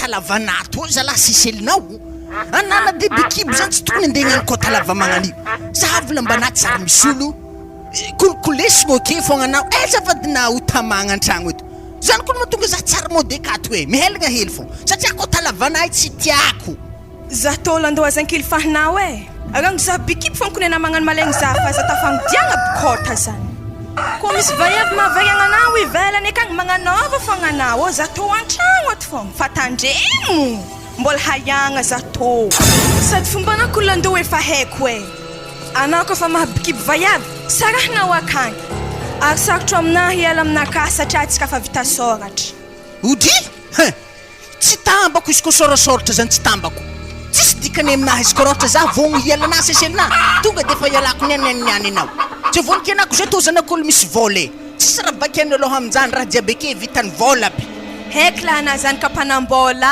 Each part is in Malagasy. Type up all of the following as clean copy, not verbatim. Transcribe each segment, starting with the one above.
kota lava nato zala siselinao anana de bikibo zany tsy tokony andeha hagnano kota lava magnan'io zavla mba naty zara misy olo kolokolesina oke fogna anao zafady na hotamagna an-tragno eto zany koa mahatonga za tsara modekato hoe mihelagna hely fogna satria kota lavanahy tsy tiako za tolo andoha zankily fahinao aragno za bikibo fogna konena magnano malegny za fa za tafagnidiagna bikota zany ko misy vaiavy mavaiagnanao ivelany akagny magnanova fogna anao za tô an-tragno ato fogna fa tandremo mbola hayagna za tô sady fomba anako landoha efa haiko anao koa fa mahabikibo vaiavy sarahanao akagny ary sarotro aminahy hiala aminaka satria atsika fa vita soratra ody tsy tambako izy ko sorasoratra zany tsy tambako tsisy dikany aminahy izy koratra za vogno hialana seselina tonga de fa hialako nianianiany anao tsy vonika anako zay tozanakolo misy vola tsisy raha bakany aloha amin'izany raha jiaby ake vitany vola aby heky laha na zany kampanambola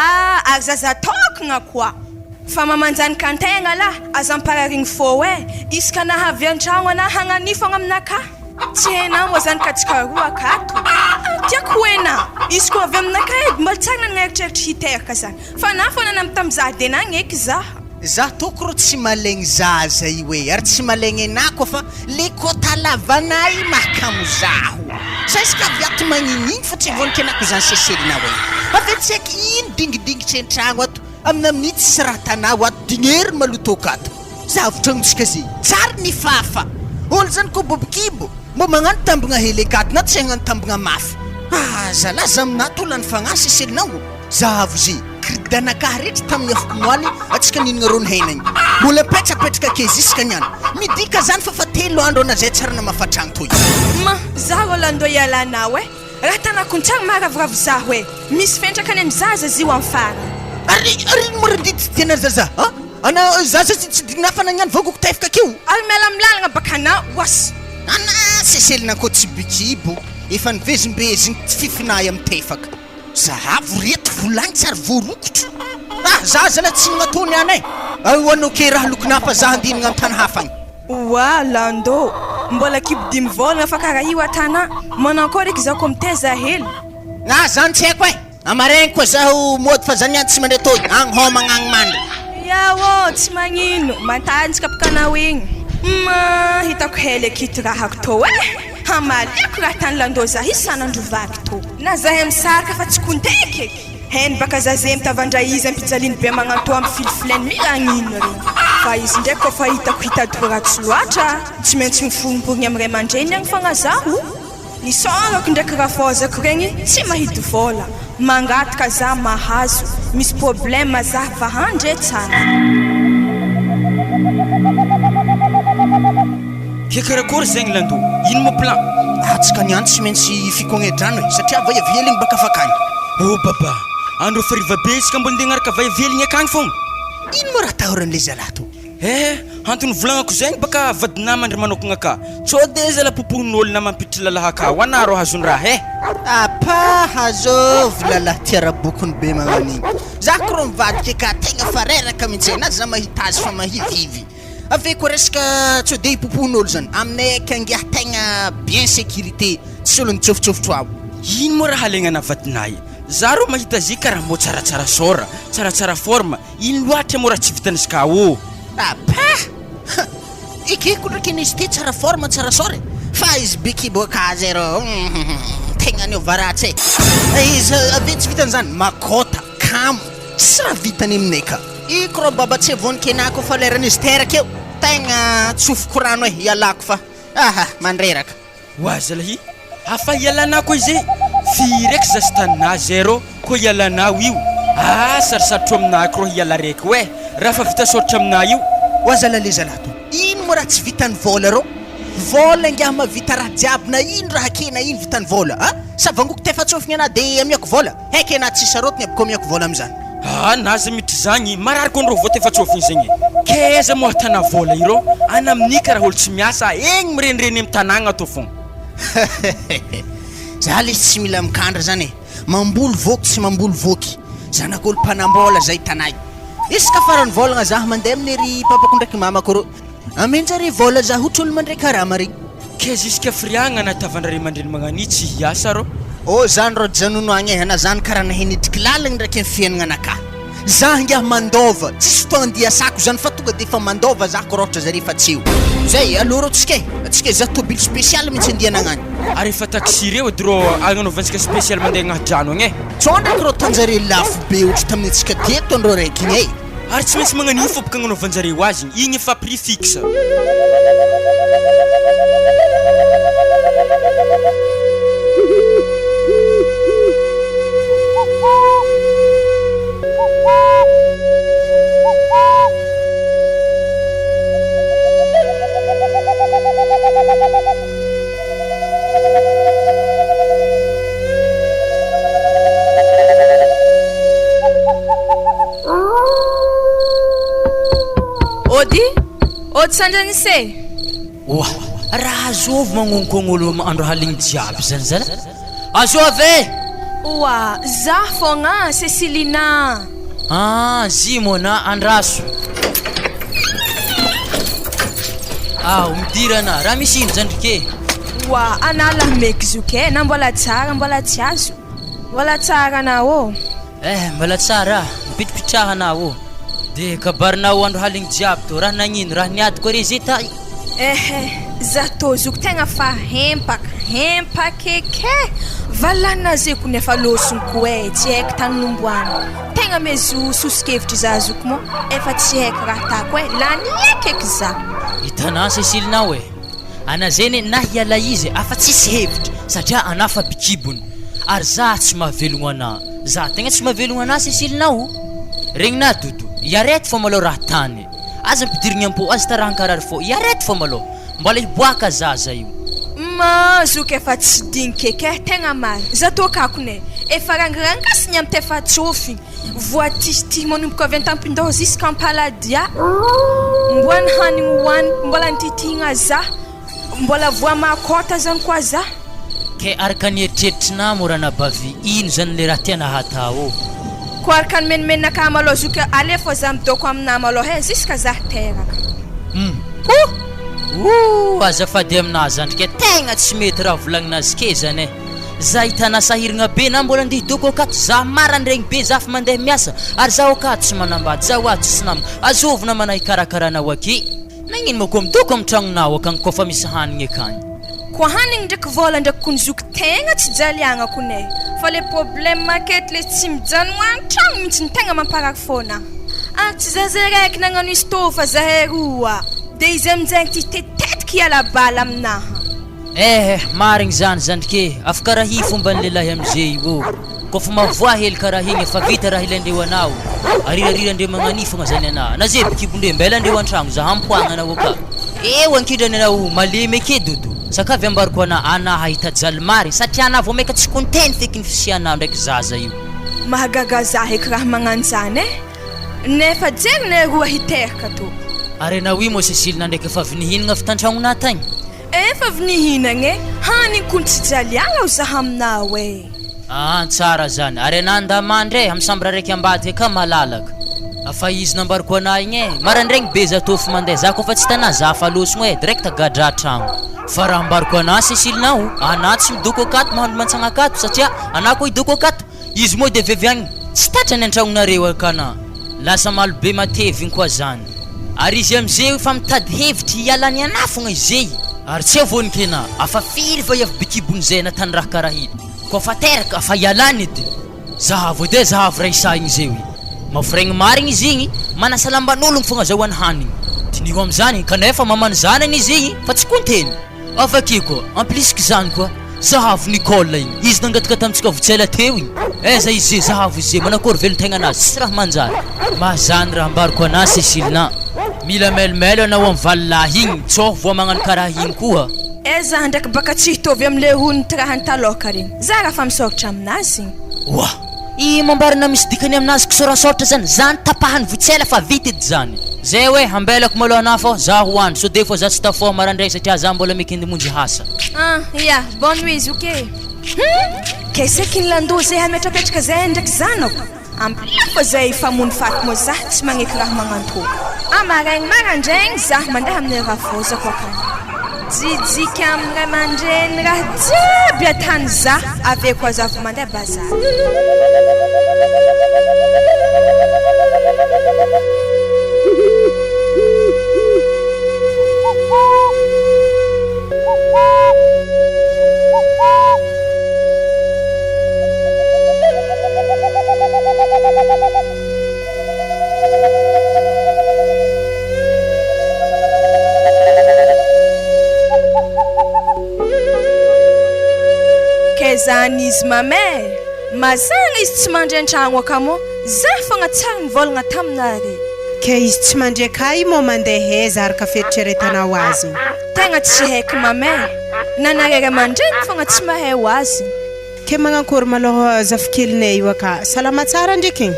ary zaza tokagna koa fa mamanjanika antegna laha aza ampararigny fô isaka nahavy an-tragno ana hagnani fogna aminaka tsy hainao moa zany ka tsika roa akato tiako hoena izy koa avy aminaka edy mbola tsara nanagneritreritry hiteraka zany fa na fô nanamy tamizaha de nagneky za toko ro tsy malegny zaza io ary tsy malegny anako fa le kota lavanay mahakamo zaho sa iska viato magninigny fa tsy vonika anako zany seselina avy tsy haiko ino dingidingitry an-tragno ato amina minitsy sy raha tanao ato dignery malotoko ato zavotranontsika zay tsara ny fafa olo zany koa bobikibo mba magnano tambagna hely akato na tsy hagnano tambagna mafy zalaza aminato olany fagnahy seselinao zavo zay kridanakahy rehetra tamin'ny afoko moaly atsika ninagna rony hainagny mbola petrapetraka ake ziska niany midika zany fa telo andro anazay tsara na mafatragno toy ma zaho landoha ialanao raha tanako ny tsara maharavoravo zaho misy fentraka any amin'ny zaza zio amin'ny fara ary morandity tena zaza ana zaza tsy digna fa nagnano vogoko tefaka akeo ary miala milalagna baka anao was ana seselina koa tsy bikibo efa nivezimbezigny tsy fifinay amin'ny tefaka zahavo reto volagny tsara voarokotro zaza la tsy magnatony any hoanao ke raha lokonafa za andinagna amin'ny tany hafagny wa lando mbola kibo dimy volagna fa karaha io atana manao koa reky zaho koa miteza hely zany tsy haiko amaregny koa zaho mody fa zany any tsy mandeha toy agny homagna agny mandry yawo tsy magnino mantanjika pakanao igny hitako hely akito rahako tô hamaliako raha tany landoha za isanandro vaky tô na zahay amisaraka fa tsy konteky hainy baka zazay mitavandra izy ampijaliany be magnanto amin'ny filifilany miragnino regny fa izy ndraiky koa fa hitako hitadikoratsy loatra tsy maintsy mifonomporigny amin'ny ray aman-dreny agny fogna zaho nisôrako ndraiky raha fôzako regny tsy mahidy vola mangataka za mahazo misy problème za vahandre tsara kekarakory zegny lando ino mo plan atsika niany tsy maintsy fikognedrano satria vaiavieliny baka fakany baba andro fariva be isika mbola ndeha agnaraka vaiavieliny akagny fogna ino mo raha tahoran'le zalato antony volagnako zegny baka vadinamandry manokagna ka tsô de zala popohin'olona mampitry lalahaka ho anaro hazony raha apa hazovy lalahy tiarabokony be magnanigny za ko ro mivadika ka tegna fa reraka mihitsy na za mahita azy fa mahivivy ave koa resaka tsy de hipopohin'olo zany aminay akangiah tegna bien sécurité tsy olo nitsofitsofotro ao ino mo raha alaigna vadinay za ro mahita zy karaha mo tsaratsara sora tsaratsara forme ino loatra mo raha tsy vitanizyka apa ikeko ndraiky izy ty tsara forme tsara sora fa izy bekiboaka zay ro tegna ny ovaratsy izy ave tsy vitan'izany makota kamo tsy raha vitany aminay ka iko ro baba tsy vonika anako fa leran'izy teraka eo tegna tsofoko rano ialako fa mandreraka oazalahy afa ialanako izy firaiky za sy tanina zero ko ialanao io sarosarotro aminako ro hiala raiky raha fa vita soratra aminah io oazalale zalato ino mo raha tsy vitany vola ro vola ngiaha mavita raha jiaby na ino raha kena ino vitany vola sa vangoko tefatsofigny ana de amiako vola heky ana tsy sarotiny abiko amiako vola amizany naza mitry zagny marariko andro vo tefatsofigny zegny keza mo atana vola iro ana amin'ny karaha olo tsy miasa egny mirenireny amin'ny tanagna to fogna za le tsy mila mikandra zany mamboly voky tsy mamboly voky zanak'olo mpanambola zay tanay isaka farany volagna zaho mandeha amin'ny ry papako ndraiky mamako ro amenjare vola za ohatry olo mandray karama regny keza isika firiagna natavandra ray aman-dreny magnani tsy hiasa ro zany rô janono agny ana zany karaha nahenidriky lalagna ndraiky amin'ny fiaignananakah zah ngiah mandôva tsisy fotoandiasako zany fa tonga de efa mandôva zah ko rohatra zare fa tseo zay aloro tsika zah tobily spécial mihitsy andianagnany ary efa taxi reo edy rô agnanaovantsika spécial mandeha agnaty-drano agny tsao ndraiky rô tanjare lafo be ohatra tamin'ny antsika teto andrô raiky igny ary tsy maintsy magnano info baka agnanaovanjareo azy igny efa prix fixe Ody sandrany se Wah, raha azovy magnonkogno olo andro haligny jiaby zany azovy Wa, zah fogna Cecilina zimona andraso midirana raha misy ino zandrike Wa, anala meky zuke na mbola tsara mbola tsy azo mbola tsara anao mbola tsara mipitripitrahanao de kabarinao andro haligny jiaby to raha nagnino raha niady ko re zeta zah tô zoko tegna fa hempa keke valana zeko nefa losonko tsy haiko tany nomboany tegna mezo sosikevitry zah zoko mo efa tsy haiko raha tako lany ekeky zah hitanao Cecilinao ana zeny na hiala izy afa tsisy hevitra satria ana fa bikibony ary zah tsy mahavelogno ana zah tegna tsy mahavelogno ana Cecilinao regnina dodo iarety fô malô raha tany aza mpidirigny ampo azy tarahankarary fô iarety fô malô mbola hiboaka zaza io zuka efa tsy digny keke tegna mary zah tô kakone efa rangirangasiny amy tefa tsofigny voatisy manomboka avy an-tampindao ziska ampaladia mboany hanigny hoaniko mbola nititihigna zah mbola voa makota zany koa zah ke araka ny eritreritrinao morana bavy ino zany le raha tiana hatao ko araka ny menimenaka malô zuka ale fô zah midoko amina malô ziska zah teraka azafady amina zandry ke tegna tsy mety raha volagninazy ke zany zah hitana sahiragna be na mbola andeha doko akato zah marandregny be zah fa mandeha miasa ary zah akato tsy manambady zah oato tsy namako azovina manahy karakaranao aky nagnino mako midoko amy tragnonao akagny koa fa misy hanigny akagny ko hanigny ndraiky vola ndraiky konzoky tegna tsy jaliagna kone fa le problème makety le tsy mijanogno an-tragno mihitsy ny tegna mamparary fôna tsy zah zay raiky nagnano izy tô fa zahay roa de izy aminjagny ty tetetiky hiala bala aminaha marigny zany zandrike afaka raha hi fomba ny lelahy amizay io koa fa mavoa hely karaha igny efa vita raha ilandreo anao arirarira magnanifagna zany ana na zay bikibondre mbela andreo an-tragno zah ampoagna anao aka ankidrany anao malemy ake dodo sakavy ambariko ana hahita jalmary satria ana vao maika tsy konteny feky ny fisianao ndraiky zaza io mahagaga zah eky raha magnano zany nefa jeriny roa hiteraka to ary anao io mo Cecilina ndraiky efa avy nihinagna avy tan-tragnona tagny efa avy nihinagna hanigny kony tsy jaliagna o zah aminao tsara zany ary ana andamandray amy sambra raiky ambadika ka malalaka afa izy nambariko ana igny marandregny be za tofy mandeha za koa fa tsy tana za fa losogno direct gadra tragno fa raha ambariko ana Cecilinao ana tsy midoko akato mahandro mantsagna akato satria ana koa idoko akato izy moa de vevy agny tsy tatrany an-tragnonareo akana lasa malo be matevigny koa zany ary izy amizay fa mitady hevitry hialany ana fogna izay ary tsy avonikena afa firy fa iavy bikibony zay natany raha karaha iny koa fa teraka afa hialany edy zahavo edy zahavo raha isa igny zay mafiraigny marigny izy igny manasalamban'ologno fogna zahoany hanigny tinio am'zany kanefa mamany zanany izy igny fa tsy konteny afake koa ampliske zany koa zahavo Nicole igny izy nangataka tamitsika votsela teo igny za izy zahavo izy manakory velon-tegna anazy tsy raha manjary mahazany raha ambariko ana Cecilina mila melimelo anao amy valilahy igny tsô voa magnano karaha igny koa zah ndraiky baka tsy hitovy amle hony ty rahany taloka regny zah raha fa misôratra aminazy mambarina misy dikany aminazy kisorasoratra zany tapahany votsela fa vita edy zany zay hoe ambelako malo ana fô za hoandro so de fô za tsy tafôha marandray satria za mbola meky monjy hasa bonne nuit zuke keseky ny landô zay hametrapetraka zay ndraiky zanako ampia fô zay famony faty mo zah tsy magneky raha magnantô maraigny marandraigny zah mandeha amin'ny ravozako akany jijika amin'ny ray aman-dreny raha jiaby atany za avy ko aza avy mandeha bazary. Zany izy mamay mazana izy tsy mandray an-tragno akamo za fogna tsara nivolagna taminare ke izy tsy mandray kay mo mandeha aiza araka feritreretanao azy tegna tsy haiko mamay nanarera mandreny fogna tsy mahay ho azy ke magnakory maloha zafikelyinay io aka salama tsara ndraiky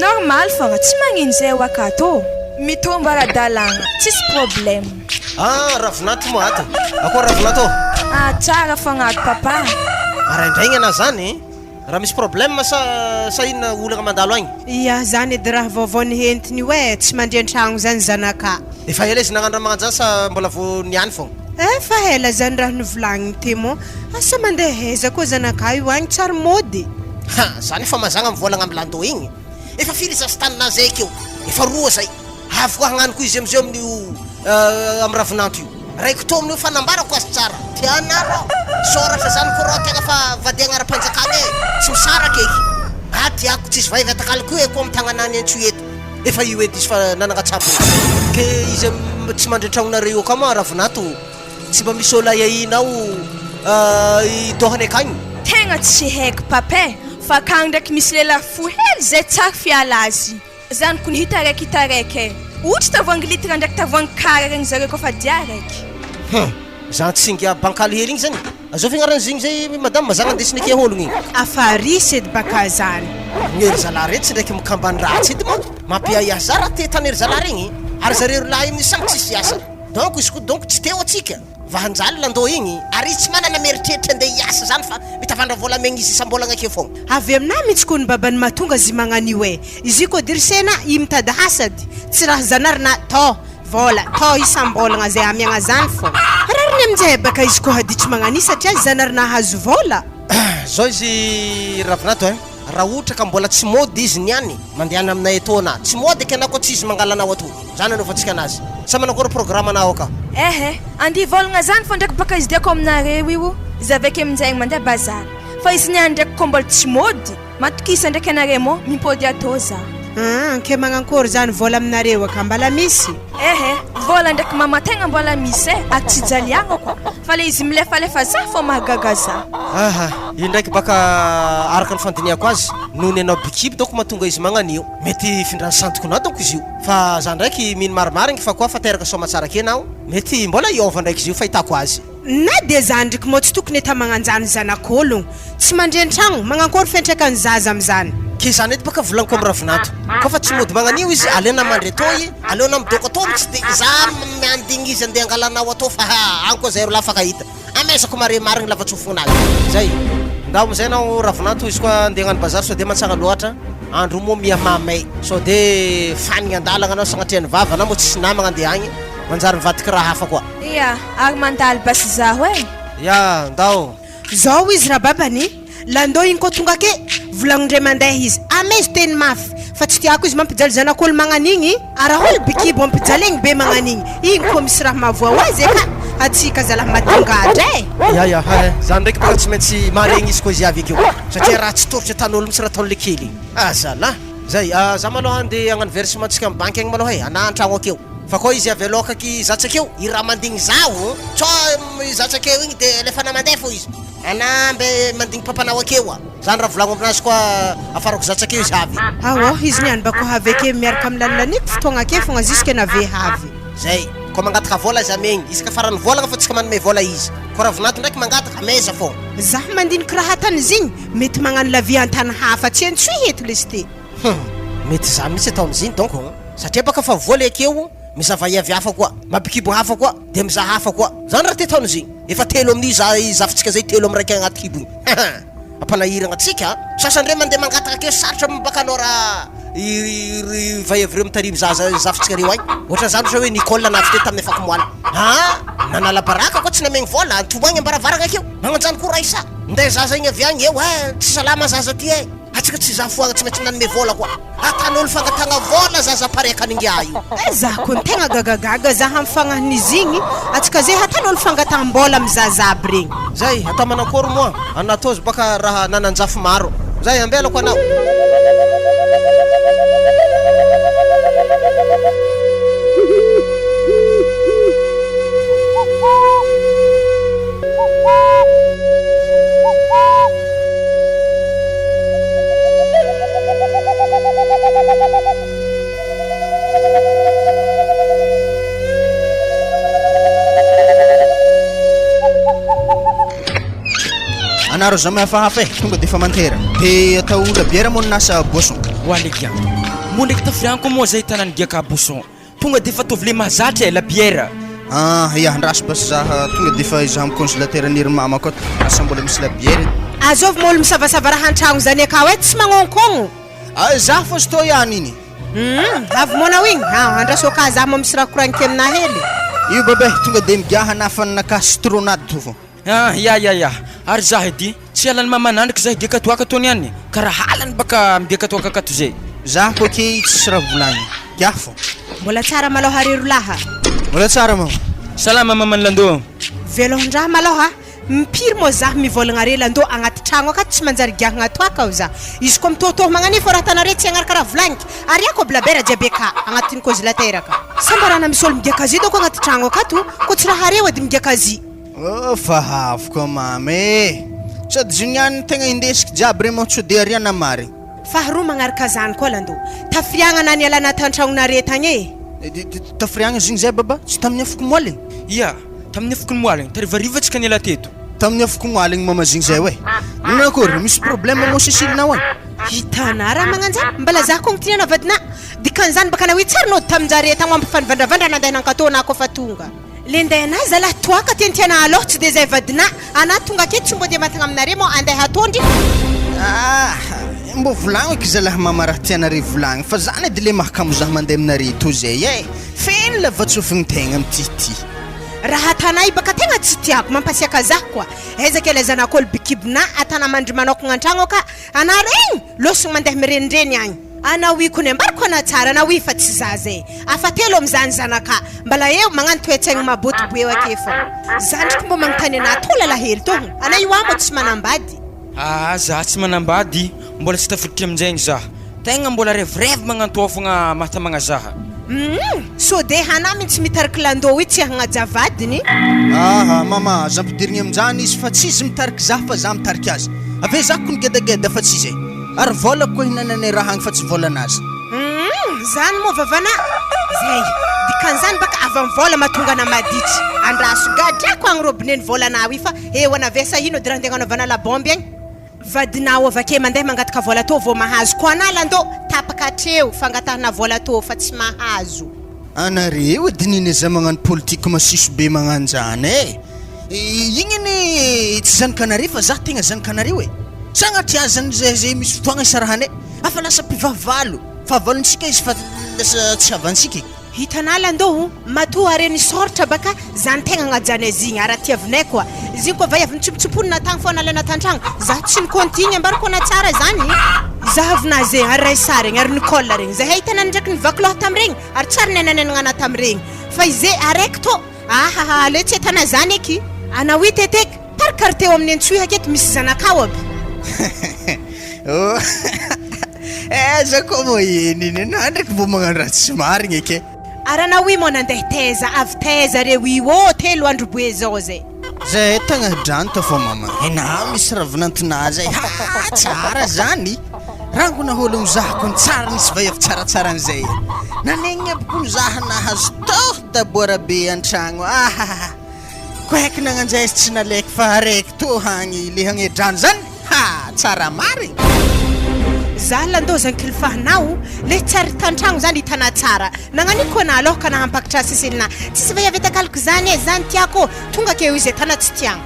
normal fogna tsy magnino zay ho aka tô mitomba ara-dalagna tsisy problème. Ravinato mo ato akory ravinato tsara fogna ato papa araindraigny ana zany raha misy problème sa inona olagna mandalo agny ia zany edy raha vaovao nihentiny hoe tsy mandray an-tragno zany zanaka efa ela izy nagnano raha magnano zany sa mbola vo niany fogna fa ela zany raha novolagniny ty mo asa mandeha aiza koa zanaka io agny tsara mody zany efa mazagna mivolagna amin'ny landô igny efa firy zasy tanina zay keo efa roa zay avy koa hagnano koa izy amizay amin'io amin'ny ravinanto io raiky to amin'io fanambarako azy tsara tianaro soratra zany korao tegna fa vady agnara-panjakana tsy misaraka eky tiako tsisy vaivy atakaliko e ko amin'ny tagnanany antso eto efa io edy izy fa nanagnatsabo ke izy tsy mandray tragnonareo ka ma ravinato tsy mba misy ôla iainao idohany akagny tegna tsy haiko papa fa akagny ndraiky misy lela fo hely zay tsara fiala azy zany ko nihita raiky ohatra tavoangy litra ndraiky tavoangy kara regny zareo koa fa dia raiky zany tsinga bankaly hely igny zany azao fiagnaran'zigny zay madame mazagna andesiny ake ologny igny afarisy edy baka zany ngery zala rety ndraiky mikambany ratsy edy ma mampiaiah za raha te tanery zala regny ary zareo lahy amin'ny samy tsisy iasa donc izy ko donc tsy teo atsika vahanjaly landô igny ary izy tsy manana meritreritra andeha hiasa zany fa mitavandra vola megny izy isambolagna ake fogna avy aminah mihitsy koa ny babany mahatonga zy magnan'io e izy koa dirisena i mitady hasady tsy raha zanarina to vola to isambolagna zay amiagna zany fogna rariny aminjay baka izy koa haditry magnani satria zanarina hazo vola zao izy ravinato raha ohatra ka mbola tsy mody izy niany mandehana aminay atô ana tsy mody eky anao koa tsy izy mangalanao ato zany anaovantsika anazy sa manakory programme anao ka andi volagna zany fa ndraiky baka izy diako aminareo io izy aveke aminjay mandeha bazary fa izy niany ndraiky koa mbola tsy mody matokisa ndraiky anareo mo mimpody atô za ke magnakory zany vola aminareo aka mbala misy vola ndraiky mama tegna mbola misy aty jaliagna koa fa le izy milefalefa za fô mahagaga za io ndraiky baka araka ny fandiniako azy nohony anao bikiby donc mahatonga izy magnanio mety findrany santokonao donc izy io fa za ndraiky mino marimarigny fa koa fa teraka soma tsara ke nao mety mbola iova ndraiky izy io fahitako azy na de zany ndraiky mo tsy tokony eta magnanjany zanak'ologno tsy mandray an-tragno magnakory fiantraikany zaza am'zany ke zany edy baka volaniko amin'ny ravinato koa fa tsy mody magnanio izy aleona mandray atô aleona midoko atô tsy de za miandigny izy andeha angalanao atô fa agny koa zay ro lafaka hita amezako mare marigny lavatsofognazy zay ndao amizay nao ravinato izy koa andeha agnano bazary so de mansagna loatra andro mo mia mamay so de fanigny andalagna anao sagnatriany vava anao mo tsisy namagna andeha agny manjary mivadiky raha hafa koa ary mandaly basy zaho ndao zao izy raha babany landô igny koa tonga ke volagnindray mandeha izy amezy teny mafy fa tsy tiako izy mampijaly zanak'olo magnan'igny araholy bikibo mampijaly igny be magnan'igny igny koa misy raha mahavoa ho azy ka atsika zalahy mahatongadra zany ndraiky baka tsy maintsy maregny izy koa izy avy akeo satria raha tsy torotry atan'olo mitsy raha ataon'le kely zala zay za maloha andeha agnano versement tsika amin'ny banky agny maloha anantragno akeo fa koa izy avy alokaky zatsakeo i raha mandigny zao so zatsakeo igny de lefa namandeha fo izy anambe mandigny papanao akeo zany raha volagno aminazy koa afarako zatsakeo izy havy izy niany bako havy ake miaraka amin'ny lalaniko fotoagna ake fogna ziska nave havy zay koa mangataka vola izy amegny izy ka farany volagna fa tsika manome vola izy koa ravinato ndraiky mangataka meza fô za mandiniky raha tany zigny mety magnano lavia antany hafa tsy entso hety lesy ty mety za mihitsy ataon'iziny donc satria baka fa vola akeo mizava iavy hafa koa mabikibo hafa koa de mizaha hafa koa zany raha te taony zigny efa telo amin'io zafitsika zay telo amin'ny raiky agnaty kibo igny ampanahiragna atsika sasandray mandeha mangataka akeo sarotra mibaka anao raha vaivy reo mitariby zafitsika reo agny ohatra zany sa hoe Nicole navy te tamin'ny efako moala nanala baraka koa tsy namegny vola tomagny ambaravaragna akeo magnanjany koa raisa ndeha zaza igny avy agny eo tsy salama zaza ty atsika tsy zafoagna tsy maintsy nanome vola koa atan'olo fangatagna vola zaza pareka ningia io za koa ny tegna gagagaga za hamifagnahin'izy igny atsika zay atan'olo fangataham-bola amin'ny zaza aby regny zay atao manakory moa anatozy baka raha nananjafo maro zay ambelako anao anaro za mahafahafa tonga de fa mantera de atao labiera moa nasa boisson oalekia mo ndraiky tafirianko moa zay tanany giaka boisson tonga de fa tovy le mahazatra la bière ya andraso bas zaha tonga de fa izaha amin'ny congélateur niry mama koa asa mbola misy labiera azovy molo misavasava raha an-tragno zany akao tsy magnonkogno za fa sto ihany iny avy monao igny andraso ka za mo misy raha koragniky amina hely io babe tonga de migaha nafanaka citronade to fo ya ary zaho edy tsy alany mamanandriky zaho giaka toaka tony any karaha halany baka migiaka toaka akato zay za koa ke tsisy raha volagny giafo mbola tsara malôha rero laha mbola tsara mama salama mamany lando velon-draha malôha mipiry moa za mivolagna re lando agnaty tragno akato tsy manjary giahagna toaka ao za izy koa mitohitohy magnani fô raha tanare tsy agnaraka raha volagniky ary ako blabera jiaby aka agnatin'ny congélateur ka samba raha na misy olo migiaka azy doko agnaty tragno akato koa tsy raha reo edy migiaka azy fahavoko mamy sady zuniany tegna indesiky jiaby re moa tsy de ariana marigny faharoa magnaraka zany koa lando tafiriagnana ny alana tan-tragnonare tagny tafiriagna zigny zay baba tsy tamin'ny afoko moaligny ia tamin'ny afoko ny moaligny tarivarivatsika ny ela teto tamin'ny afoko moaligny mama zigny zay hoe nakory misy problème mo sisilinao agny hitana raha magnanjany mbala za koa mitinana vadina dikan'izany baka na hoe tsara nody taminjare tagny mampifanivandravandra nandeha nankatona ako fa tonga le ndehana zala toaka tiantiana aloha tsy de zay vadina ana tonga aketo tsy mbo de matagna aminare mo andeha atondry mbo volagno eky zalahy mama raha tianare volagny fa zany edy le mahakamo zaho mandeha aminare to zay feno la vatsofigny tegna mitity raha tanay baka tegna tsy tiako mampasiaka zah koa ezaka le zanak'olo bikibina atana mandry manokagna an-tragno ka ana regny losogny mandeha mirenireny agny ana wi kony ambariko ana tsara na wi fa tsy za zay afatelo am'zany zanaka mbala eo magnano toetsaigny mabotibo eo ake fa zandriko mbo magnontany ana tola lahely tohogno ana io amo tsy manambady za tsy manambady mbola tsy tafiditry amin'zaigny zaho tegna mbola revirevy magnantofagna mahatamagna zaha so de hana mintsy mitariky lando itsy hagnajavadiny mama za ampidirigny amin'izany izy fa tsisy mitariky zaho fa za mitariky azy ave za kony gedageda fa tsy zay ary vola koa hinanane raha agny fa tsy volanazy zany moa vavana zay dikan'izany baka avy amin'ny vola mahatonga na maditry andraso gadrako agny robineny volanao i fa eo anavesa ino dy raha andeha anaovana labomby agny vadinao avake mandeha mangataka vola to vao mahazo koa ana lando tapaka atreo fangatahana vola to fa tsy mahazo anareo dininy za magnano politique masiso be magnanjany igny ny tsy zanakanareo fa za tegna zanakanareo sagnatry azany zay misy fotoagna isarahane afa lasa mpivavalo fahavalontsika izy fa lasa tsy havantsika hitana lando matoa reny soratra baka zany tegna agnajany azy igny ara tiavinay koa izy igny koa va avy nitsompotsomponina tagny foana alana tantragno za tsy nikontigny ambariko ana tsara zany zahavina zay ary raisa regny ary Nicole regny zay hitana ndraiky nivaky loha tamiregny ary tsara nenanenagna ana tamiregny fa izy araiky to le tsy hitana zany eky ana wi teteky parikary teo amin'ny antsoy haketo misy zanakao aby za koa moa eniny na ndraiky mbo magnano raha tsy marigny eke arana wi moa nandeha teza avy teza reo io telo andro boe zao zay tegna dranto fô mama ena misy ravinantinazy tsara zany rango nahologno zahako ny tsara nisy vahiavy tsaratsara an'izay nanegny abokony zaha nahazo toho daboara be an-tragno ko haiky nagnanjay izy tsy nalaiky fa araiky to hagny le hagnedrano zany tsara marigny za lando zany kilifahanao le tsara tan-tragno zany hitana tsara nagnaniko ana aloha ka nahampakatra seselina tsisy vahiavy takaliko zany zany tiako tonga ke izy tana tsy tiagno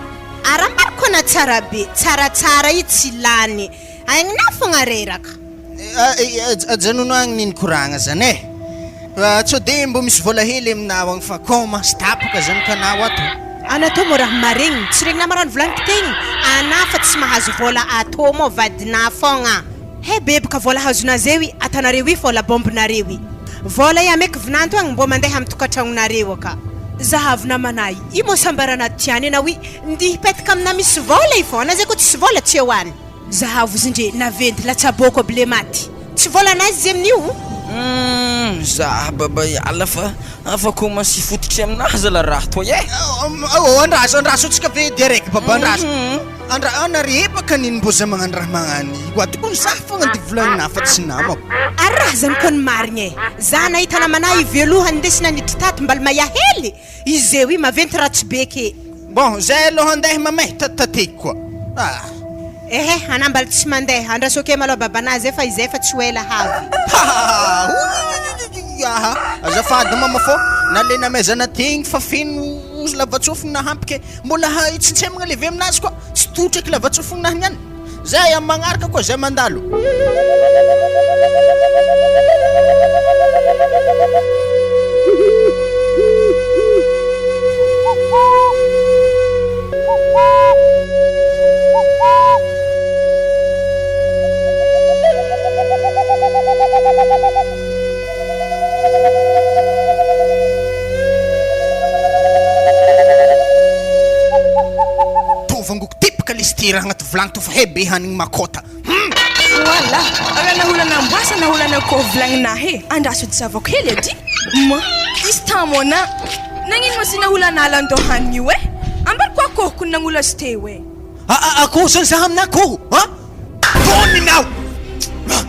arambariko ana tsara be tsaratsara i tsy lany agnina fogna reraka Janono agny niny koragna zany e. Tsy de mbo misy vola hely aminao agny fa commence tapaka zany kanao ato. Ana to mo raha maregny tsy regny namarano volaniko tegny ana fa tsy mahazo vola atô mo vadina fogna he bebaka vola hazona zewi atanareo wi vola bombonareo wi vola ya mek vinanto agny mbo mandeha amin'ny tokatragnonareo aka zahavina manay i mo sambarana tiany na wi ndi petka amina misy vola ifona ze ko tsy vola tsy hoany zahavu zindre na venty la tsaboko bile maty tsy vola nazy ze amin'io za baba yalla fa afa commence fototry aminazy la raha toy e andraso tsika be direct baba andraso ana rebaka niny mbo za magnano raha magnany tokony za fogna de volagnina fa tsy namako araha zany kony marigny za nahitana manay velohany ndesina nidry taty mbal maya hely izy wi maventy ratsy beke bon zay aloha andeha mamay tatateko koa ehe anambal tsy mandeha andrasoke malo babanazy efa izay fa tsy hoela havy azafady mama fô nalena mezana tegny fa feno lavatsofony nahampike mbola itsintsemagna leve aminazy koa tsy totraky lavatsofony nahy niany zay amin'ny magnaraka koa zay mandalo tira agnaty vilagny to fa hebe hanigny makota wala aga nahulana ambasa nahulana ko vilagna he andraso tsavako hely edy ma istamona nangino mo sinahulana alando hanyu we ambar ko ko kun nangula stay we ako san sa hamna ko ha toni now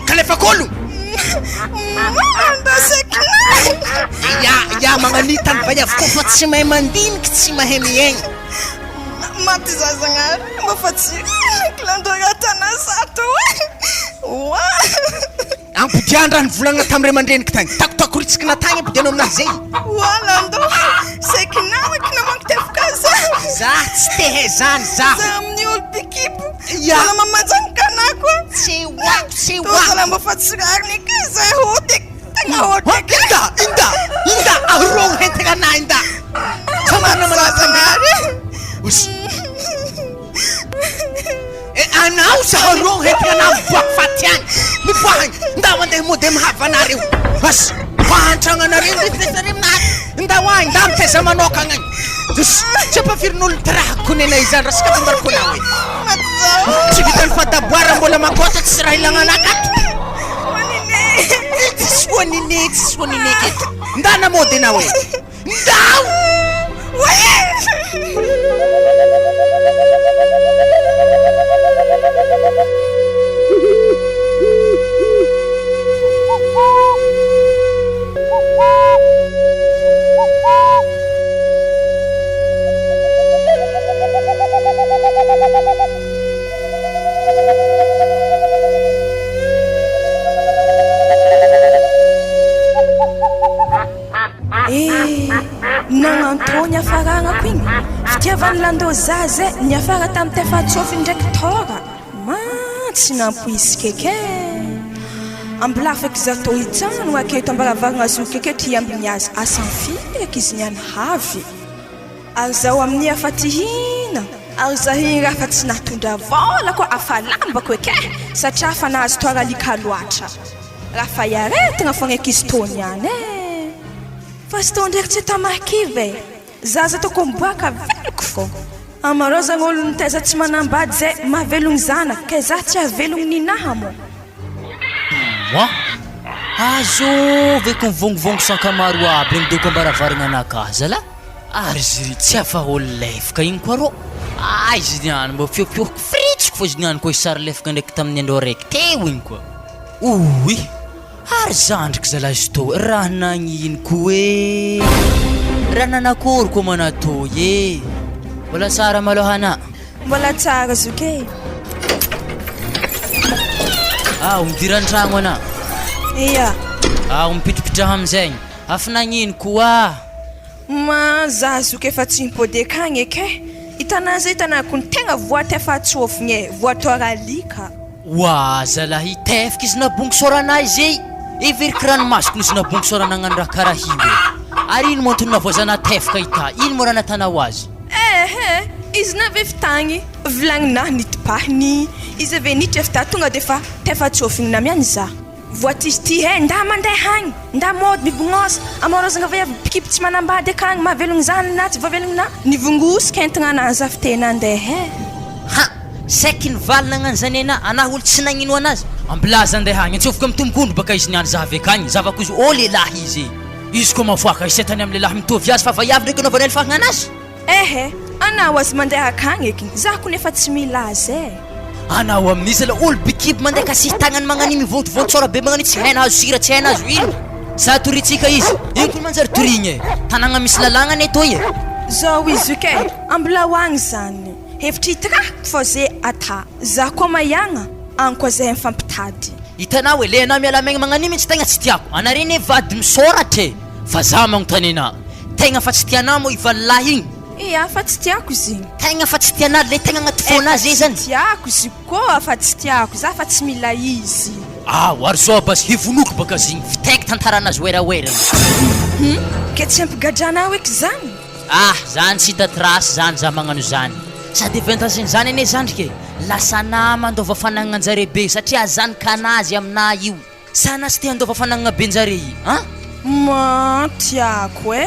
kalefa kolu ya manganitan vaya ko fa tsy may mandin tsy mahemieng mati zazangari mafati klandorata sato wa ampudiandra ny volagna tamre mandreniky tagny takotakoritsika na tagny ampidiano aminazy zay wala ndo sekinamakina mankitefukaza za tsy tehe zany za amin'ny olo bikipo ya mamajany kanako tsy wa tozala mafatsirarny kiza hotek tagna hotek inda arong hetega na inda samana malazangari anao sa harong hetega na miboaka faty any miboahany nda mandeha mody mahavanareo as mahantragnanareo ndefesareo minaty nda hoany nda miteza manokagna agny tsy ampafirin'olo trahako nena izany raha sika fambarikonaho e tsy vitany fadaboara mbola makota tsy raha ilagnanakato tsisy hoanine keto nda namody anao e ndao nangantonya faragna ko igny fitiavany landozaze niafara tamin'ny tefatsofy ndraiky tora tsy nampoisikeke ambolafaky zato hitsano aketo ambaravaragna azo keke ty ambiny azy asanfireky izy niany havy ary zaho amin'ny afatihina ary zahiny raha fa tsy natondra vola koa afalambako eke satria afa nahazo tora alika loatra raha fa iaretigna fogna eky izy toniany fa sy tô ndraiky tsy tamakive zaza toko miboaka veloko fô amareo zagny olo nitaiza tsy manambady zay mahavelogny zanaka ke za tsy avelogny ninaha mo azoveko mivongivongo sankamaro aby regny doko ambaravaragna anakazy ala ary zy tsy afa olo lefaka igny koa rô izy niany mba fiopioako fritsiko fô izy niany koa isary lefaka ndraiky tamin'ny andro araiky teo igny koa oy ary zandriky zala izy tô raha nagnino koa e raha nanakory koa manatô e mbola tsara malohana mbola tsara zoke midiran-tragno ana iya mipitripitraha amizay afa nagnino koa ma za zoke efa tsy mipôdeka agny eke hitanà zay hitanako ny tegna voaty efa tsofigny e voatora alika Wa zalahy tefika izy nabongo sorana izy iveriky ranomasoko izy nabongo sorana agnano raha karaha io ary ino moa antony navoazana tefika ita ino moa raha natana ho azy izy navefy tagny volagninah nitipahiny izy ave nitrefa tonga de fa tefa-tsofigny namiany za voatisy ty nda mandeha hagny nda mody mibognosa amorozagna vaiavy pikipi tsy manambady akagny mahavelogny zany na tsy voavelogny na nivongosika entagna anazy avy te nandeha ha saiky nivalina agnano zany ana anah olo tsy nagnino anazy ambilaza andeha hagny antsofika amy tombokondro baka izy niany zavy akagny zavako izy o lehilahy izy koa mafoaka isetany amy lehilahy mitovy azy fa vaiavy ndraiky anaovanay elfahagna anazy anao azy mandeha akagny eky za ko nefa tsy mila azy anao amin'izy la olo bikiby mandeha kasisy tagnany magnany mivontovonto tsara be magnany tsy haina azo sira tsy haina azo ino za toritsika izy ino koa manjary torigny tanagna misy lalagnany etoy zao izy ke ambila hoagny zany hevitry hitrahako fô zay ata za koa maiagna agny koa zay mifampitady hitanao le anao miala maigny magnany mihitsy tegna tsy tiako anareny vady misoratra fa za magnontany ana tegna fa tsy tianao mo ivalilahy igny ia fa tsy tiako izy igny tegna fa tsy tianao le tegna agnaty fônazy izy zany tiako izy koa fa tsy tiako za fa tsy mila izy wary zao bas hivonoko baka zigny fitaiky tantaranazy werawera ke tsy ampigadranao eky zany zany tsy hita trasy zany za magnano zany sady ventasiny zany ane zandrike lasa nama andova fanagnanjare be satria azanika anazy aminah io sana sy te andova fanagnana benjare ma tiako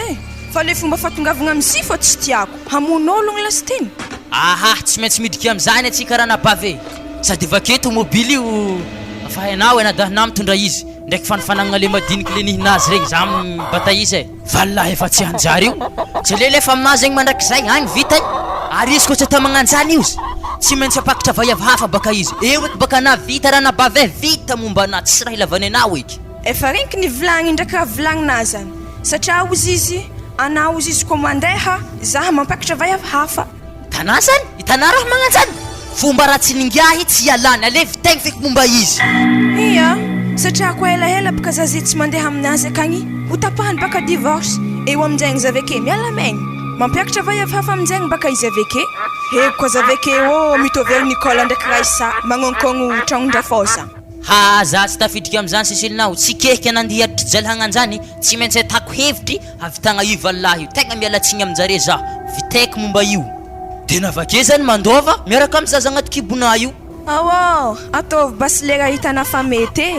fa le fomba fatongavagna am'zy fô tsy tiako hamon'ologno lastiny tsy maintsy midriky am'zany atsika raha nabave sady vaketo mobily io fa hainao nadahinao mitondra izy ndraiky fanafanagnana le madiniky le nihinazy regny za mibata izy valahy efa tsy anjary io tsy lele efa aminazy zegny mandraiky zay agny vita ary izy koa tsy atao magnano zany io tsy maintsy apakitra vaiavy hafa baka izy eo eky baka na vita raha nabave vita momba ana tsy raha ilavany anao eky efa regniky ny volagny ndraiky raha volagninah zany satria ozy izy anao ozy izy koa mandeha za mampakitra vaiavy hafa tanà zany hitanà raha magnano zany fomba raha tsy ningiahy tsy ialany alevy tegna feky momba izy ia satria koa helahela baka za zay tsy mandeha aminazy akagny ho tapahany baka divorce eo aminjegny zaveke miala maigny mampiakatra vaiavy hafa aminjegny baka izy aveke koa zaveke mitovely Nicola ndraiky Raisa magnonkogno tragnondrafosa za tsy tafidriky am'zany sisilinao tsy kehiky anandihatry jaly hagnanjany tsy maintsy atako hevitry havitagna io valilahy io tegna mialatsigny aminjare za vitaiky momba io de navake zany mandova miaraka amy zaza agnaty kibona io ataovy basy le raha hitana fa mety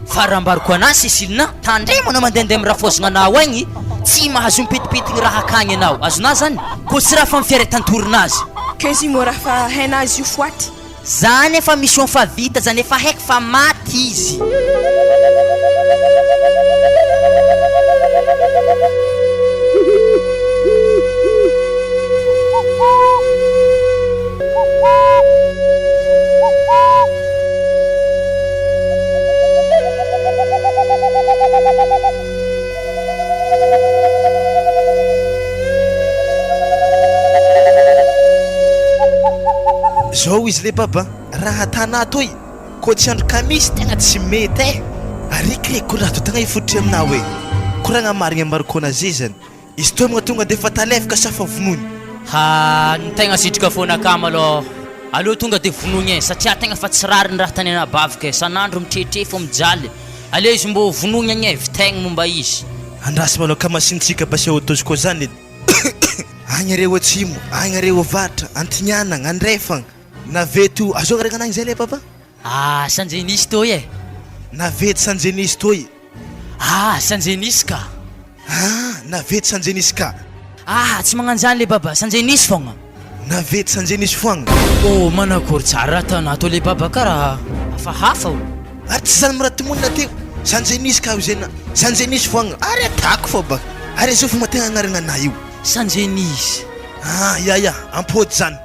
fa raha ambariko anazy sisilina tandremana mandehandeha amy raha fôzagna anao agny tsy mahazo mipetipetigny raha akagny anao azonao zany koa tsy raha fa mifiary tantorinazy kezy mo raha fa hainazy io foaty zany efa mission fa vita zany efa haiky fa maty izy zao izy le baba raha tana toy koa tsy andro kamisy tegna tsy mety ariky ko raha totagna ifotry aminao hoe ko raha namarigna marikona zay zany izy to magna tonga de fa talefaka safa vonony ny tegna sitrika fona akama aloha tonga de vonogny satria tegna fa tsy rariny raha tany anabavika sanandro mitretre fo mijaly ale izy mbo vonogny agny vitegna momba izy andrasy malao kamasintsika basy autozy koa zany agny areo atsimo agny areo avatra antignanagna andrefagna naveto azogna regny anagny zay le papa sanjenisy toy navety sanjenisy toy sanjenisy ka navety sanjenisy ka tsy magnano zany le baba sanjenisy fogna navety sanjenisy foagna manakory tsara raha tana to le baba karaha hafahafa ary tsy zany miratimonina teo sanjenisy ka zena sanjenisy foagna ary atako fô baka ary zao fomba tegna agnaragna anay io sanjenisy ya ampody zany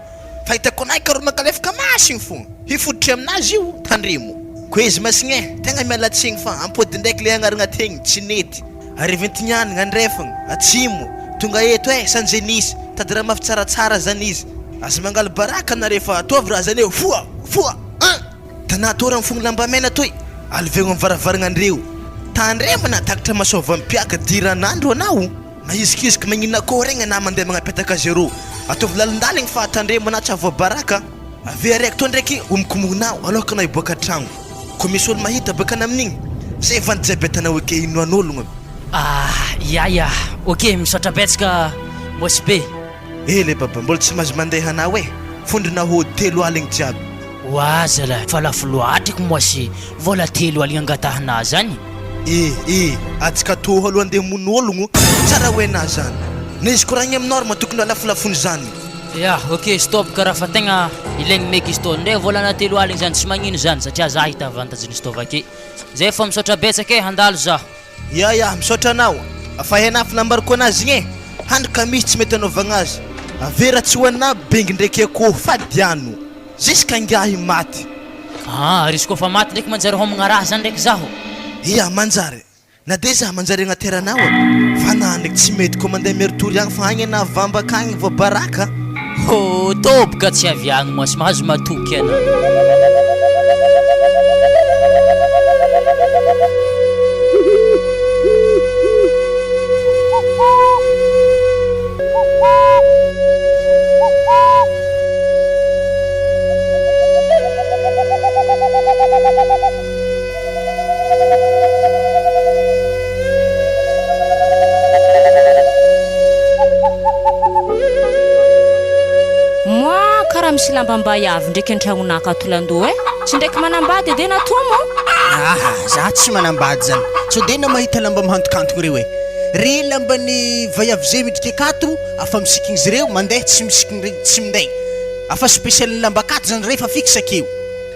fa hitako anay karolo makalefaka masigny fogna hifoditry aminazy io tandremo ko izy masigny tegna mialatsigny fa ampody ndraiky le agnaragna tegny tsy nety ary ventignianagna andrefagna atsimo tonga eto sanjenisy tady raha mafy tsaratsara zany izy azy mangala baraka anare fa ataovy raha zany eo foa tanà tora mifogny lamba mena toy alivegno amy varavaragna andreo tandremana takatra masova mipiaka diranandro anao maizikiziky magnina akô regny na mandeha magnapetaka zéro ataovy lalindaliny fa tandremana tsy avoa baraka avy araiky to ndraiky omikomonao aloha kana iboaka tragno ko misy olo mahita bakana amin'igny zay vandijabetanao ake inoan'ologno ya okey misaotra betsaka mosy be le baba mbola tsy mahazo mandeha anao fondrina hôtely aligny jiaby zala fa lafo loatriko mosy vola 3 aligny angatahana zany atsika toho aloha andeha mon'ologno tsara hoena zany na izy koragny aminao ary matokony alafolafony zany okey stop karaha fa tegna ilaigny meky izy to ndre volana 3 aligny zany tsy magnino zany satria za hita avantage izy to vake zay fa misaotra betsaka handalo za misaotra anao afa henafy nambariko anazy igny handrika misy tsy mety anaovagna azy avera tsy hoana bengy ndraiky akoho fadiano jusqu'à ngiahy maty risy kofa maty ndraiky manjary homagna raha zany ndraiky zaho manjary na de za manjary agnateranao fa na ndraiky tsy mety ko mandeha meritory agny fa agny ana vambaka agny vo baraka toboka tsy avy agny mosy mahazo matoky ana misy lamba yavy ndraiky antragnonaka atolandô tsy ndraiky manambady ede natomo za tsy manambady zany so de na mahita lamba mahantokantogny reo re lambany vayavy zay midriky akato afa misikigny izy reo mandeha tsy misikigny tsy minday afa spécial lamba akato zany re fa fixe akeo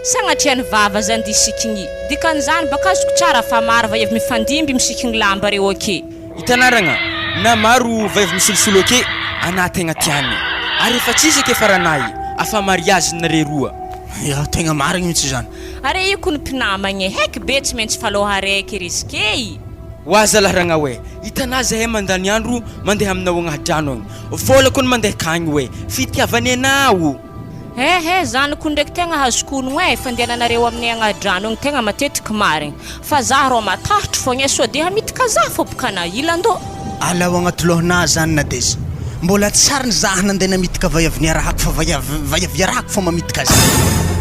sagnatriany vava zany di sikigny dikan'izany baka azoko tsara fa maro vayavy mifandimby misikigny lamba reo ake hitanaragna na maro vayavy misolosolo ake anategna tiany ary efa tsisy ake faranahy afa mariage nare roa tegna marigny mihitsy zany are io kony mpinamagny heky be tsy maintsy faloha raiky riskey zalaragna hoe hitanà zahay mandany andro mandeha aminao agnadrano agny vola kony mandeha kagny hoe fitiavany anao zanako ndraiky tegna hazokono fandehananareo amin'ny agnadrano agny tegna matetiky marigny fa za ro matahotro fogna so de hamitika za fô bokana ilandô alao agnaty lohana zany na dezy mbola tsara ny zaha nandeha namitika vayavy niarahako fa vayavy arahako fa mamitika zany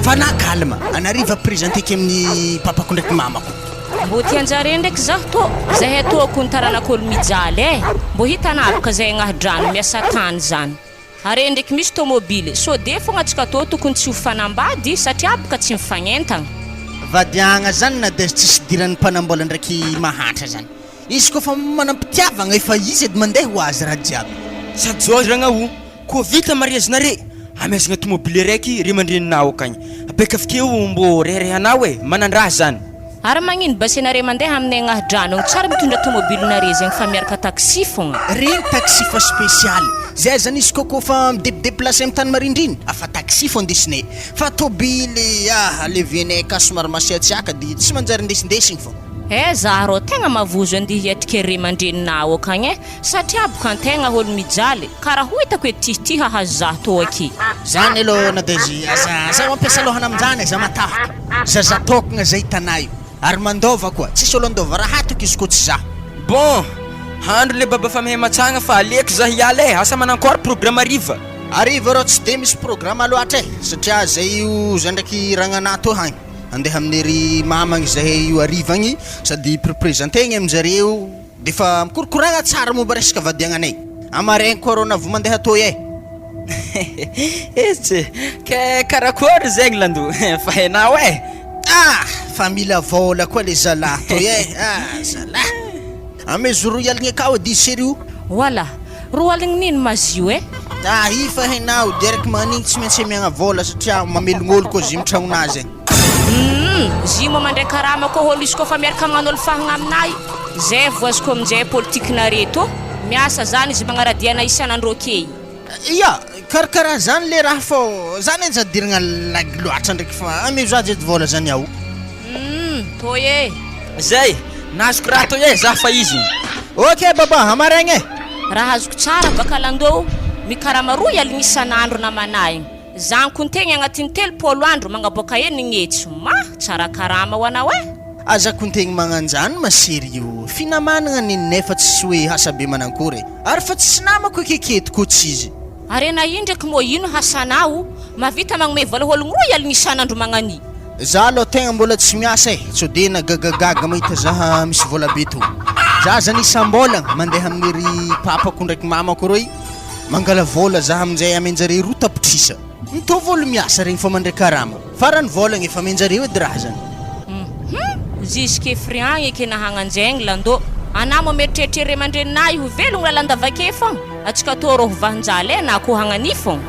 fa na calme anariva présenteky amin'ny papako ndraiky mamako mbo tianjare ndraiky zaho to zahay atoko ny taranak'olo mijaly mbo hitanavaka zay agnadrano miasa tany zany are ndraiky misy tomobily so de fogna atsika to tokony tsy hofanambady satria abaka tsy mifagnentagna vadiagna zany na dezy tsisy diran'ny mpanambola ndraiky mahatra zany izy kofa manampitiavagna efa izy edy mandeha ho azy raha jiaby sady zao ragna ko vita mariazinare amezagna tomobily raiky ry mandreninao akagny abeka fikeo mbo rerehanao manandraha zany ary magnino basenare mandeha amin'ny agnadrano tsara mitondra tomobilinare zegny fa miaraka taxi fogna regny taxi fa spécial zay zany izy kofa midéplacer amin'ny tany marindriny afa taxi fo ndesinay fa tobily alevianay ka somary masiatsiaka di tsy manjary ndesindesigny fo za ro tegna mavozo andihy hiatrika ry mandreninao akagny satria boka antegna olo mijaly karaha ho hitako hoe tihity hahazo za to aky zany alo na dezy za mampiasa lohana amin'izany za matahotra za tokagna zay hitanayo ary mandova koa tsisy olo andova raha hatoko izy ko tsy za bon handro le baba fa mehe matsagna fa aleko za hiala asa manankôry programme ariva rô tsy de misy programme loatra satria zay io za ndraiky ragnanato hagny andeha amin'ery mamagny zahay io arivagny sady présentegny aminjareo de fa mikorokoragna tsara momba resaka vadiagnanay amaraigny koa rô na vo mandeha toy izy ke karakory zegny lando fa hainao fa mila vola koa le zalahy toy zalahy amezo roa aligny akao di serio wala roa aligny nino mazio i fa hainao direct manigny tsy maintsy miagna vola satria mamelogn'olo koa zy mitragnonazy zimo mandray karama koa olo izy koa fa miaraka magnan'olo fahagna aminay zay voazoko aminjay politikenare to miasa zany izy magnaradiana isan'andro ake karakaraha zany le raha fô zany enja diragna lagy loatra ndraiky fa amezo azy edy vola zany ao toy zay nazoko raha toy za fa izy ok baba amaraigny raha azoko tsara baka landô mikarama roy aligny isan'andro namanay zanko ntegna agnatin'ny 3 andro magnaboaka enignetsy tsara karama ho anao azako ntegna magnanjany maserio finamanagna ninay fa tsisy hoe hasabe manankory ary fa tsisy namako akeketo ko tsy izy arena io ndraiky mo ino hasanao Mavita magnome vola ologno roa alina isan'andro magnany. Za aloha tegna mbola tsy miasa tsy de nagagagaga mahita zaha misy vola be to. Za zany isam-bolagna mandeha amin'ny papako ndraiky mamako roy mangala vola zaha amin'izay amenjare roa tapitrisa. Mitovy olo miasa regny fa mandray karama. Farany volagna efa amenjare edy raha zany. Ziske frian eke nahagnanjaigny landô. Ana mo meritreritry mandrenay ho velogno lalandavake fogna. Atsika toro vanjaly na ko hagnani fogna.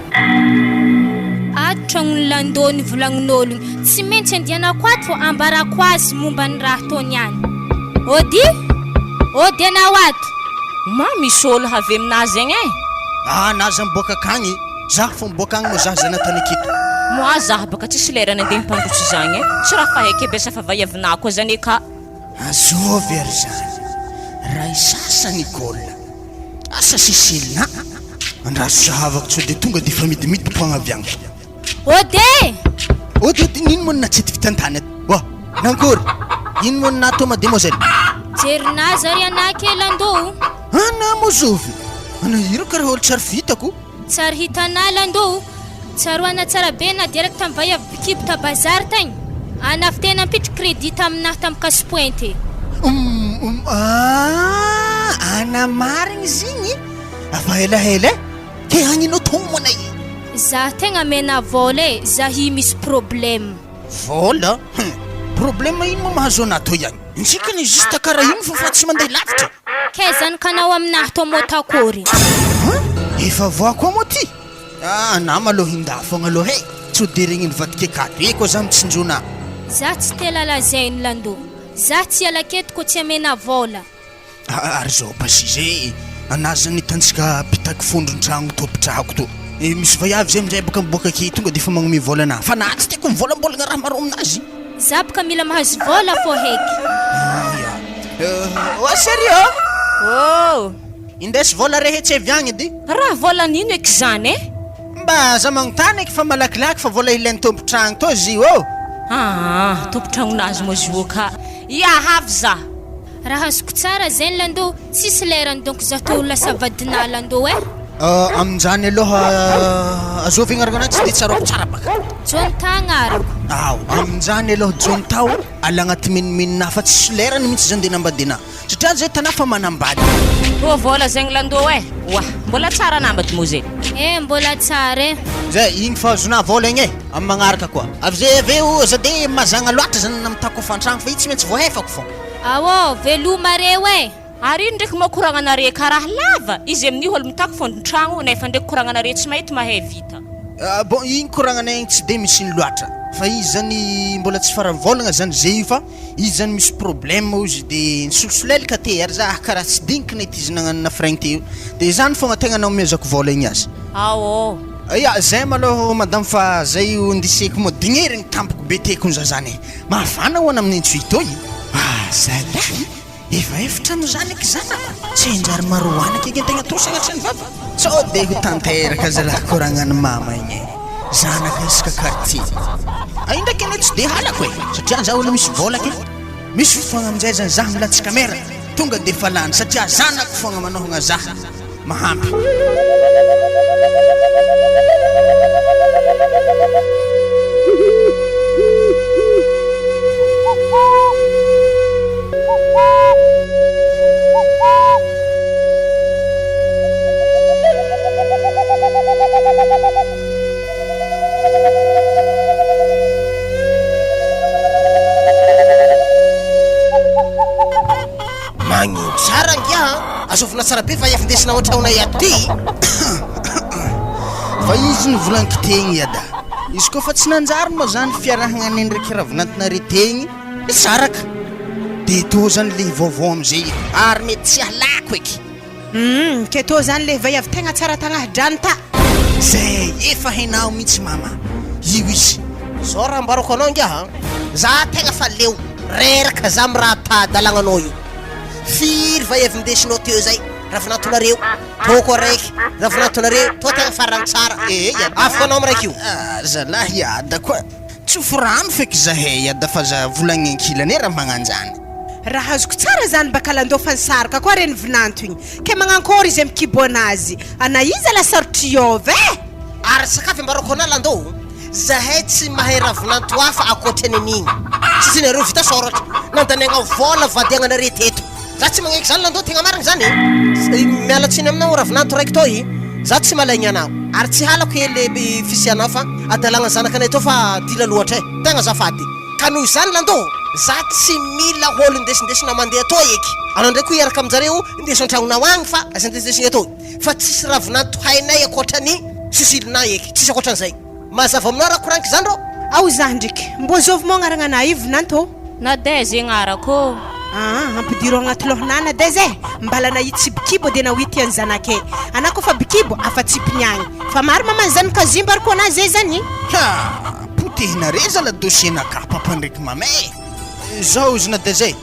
Atragno landô ny volagnin'ologno tsy maintsy andianako ato fô ambarako azy momba ny raha taony ihany. Ody anao ato. Ma misy olo havy aminazy zegny e. Naza miboaka akagny. Zaho fô miboaka agny mo zaho zana tany aketo. Moa zaho baka tsisy lerana andeha mpandrotsy zagny e. Tsy raha faheky besa fa vahiavinako zany ka. Azovy ary zany. Raha isasany gôla. Asa sisilina. Andraso zahavako tsy de tonga de fa midimity mpagnaviagna. Ody nino mo natsety vitantany ato? Wa, nankory. Ino mo nato mademoiselle? Jerina zary anake landô. Ana mo zovy. Ana hiro karaha olo tsara vitako. Tsara hitanà landô. Tsaroana tsara be na direct amin'ny vahia bikibo ta bazary tagny. Anafy tena ampitry crédit taminahy tamin'ny casse pointe. Ana marigny zigny. Afa helahela. Ke agninao tombona i. Za tegna mena vola e, za hi misy problème. Vola? Problème ino mo mahazo anato ihany? Nsikany juste karaha ino fa tsy mandeha lavitra. Ke zany kanao aminahy to motakory. Efa voako amo ty. Nama aloha hinda fogna aloha he. Tsy de regny nivadika akato e koa za mitsinjona. Za tsy tela lazainy landô. Za tsy alaketo ko tsy amena vola. Ary zao pasize. Anazany tansika pitaky fondron-tragno topitrahako to. Misy vaiavy zay amin'izay baka miboaka ake tonga de fa magnome vola na. Fa na tsy tiako mivolambolagna raha maro aminazy. Za baka mila mahazo vola fô heky. Sérieux? Indesy vola rehetra avy agny edy. Raha vola nino eky zany e? Mba za magnontany eky fa malakilaky fa vola ilain'ny tompotragno to zio tompotragnonazy mo zio ka. Havy za. Raha azoko tsara zainy landô, tsisy lerany donc za to lasa vadina landô e. Amin'izany aloha azovy agnarana tsy de tsarako tsara baka. Jonta agnarako. Amin'izany aloha jonta ala agnaty menimenina fa tsisy lerany mihitsy zany de nambadina. Satria zay tanà fa manambady. Toa vola zegny landô e. Wa, mbola tsara nambady mo zay. Mbola tsara e. Zay igny fa azona vola igny e. Amin'ny magnaraka koa. Avy zay aveo za de mazagna loatra zany namitako fantragno fa io tsy maintsy voahefako fô. Veloma reo e. Ary ino ndraiky makoragnanare karaha lava. Izy amin'io olo mitako fondron-tragno nefa ndraiky koragnanare tsy mahita mahay vita. Bon igny koragnanay tsy de misy ny loatra. Fa izy zany mbola tsy faravolagna zany zay io fa izy zany misy problème izy de nisolosolelaka te ary za karaha tsy dinkina ity izy nagnanona frein teo. De zany fogna tegna naomezako vola igny azy. Zay malôha madame fa zay ndiseko mo dignerigny tampoko be tekony za zany. Mafana hoana amin'ny intsuito i. Zalahy. Efa trano zany eky zanako. Tsy njary maroana keke tegna tosagna trano vava. Sao de ho tanteraka zalahy koragnany mama igny. Zanaka isaka quartier. Ndraiky ane tsy de halako e. Satria za olo misy vola ke. Misy fotoagna amin'izay zany za milatsa kamera. Tonga de fa lany satria zanako fogna manohagna za. Mahampy. Azovina tsara be fa efindesina ohatraonay aty. Fa izy ny volaniko tegny ada. Izy koa fa tsy nanjary moa zany fiarahagna ny ndraiky ravinantinare tegny saraka. De to zany le vaovao am'izay ary mety tsy halako eky. Ke to zany le vaiavy tegna tsara tagnahidrany ta. Zay efa hainao mihitsy mama. Io izy. Zao raha mbarako anao ngia za tegna fa leo reraka za mi raha tadalagnanao io. Firy vaiavy ndesinao teo zay ravinatonareo toko araiky ravinatonareo to tegna farany tsara afaka anao miraiky io. Zalahy ada koa tsofo rano feky zahay ada fa za volagny ankilany raha magnanjany. Raha azoko tsara zany baka landô fa nisaraka koa reny vinanto igny ke magnankory izy amin'ny kibo anazy ana izy la sarotriove ary sakafo mbarako anao landô zahay tsy mahay ravinanto hafa akoatrany an'igny tsisy nareo vita soratra nandaniagna vola vadiagnanare teto za tsy magneky zany landao tegna marigny zany mialatsiny aminao ravinanto raiky to za tsy malaigny anao ary tsy halako ele fisianao fa adalagna zanaka anay to fa dila loatra tegna zafady ka noho izany landao za tsy mila olo indesindesina mandeha to eky anao ndray koa iaraka aminjareo indeso an-tragnonao agny fa aza indesindesina ato fa tsisy ravinanto hainay akoatrany sisilinay eky tsisy akoatran'izay mazava aminao raha koranky zany ro ao za ndraiky mbo zovy mo agnarana ivinanto na daizy agnarako ampidiro agnaty lohanana daizy mbalana itsy bikibo de nawity any zanake ana kofa bikibo afa tsipiniagny fa maro mamany zany kazimba ary koana zay zany potehina reza la dossier-naka papa ndraiky mamay zao izy na daizy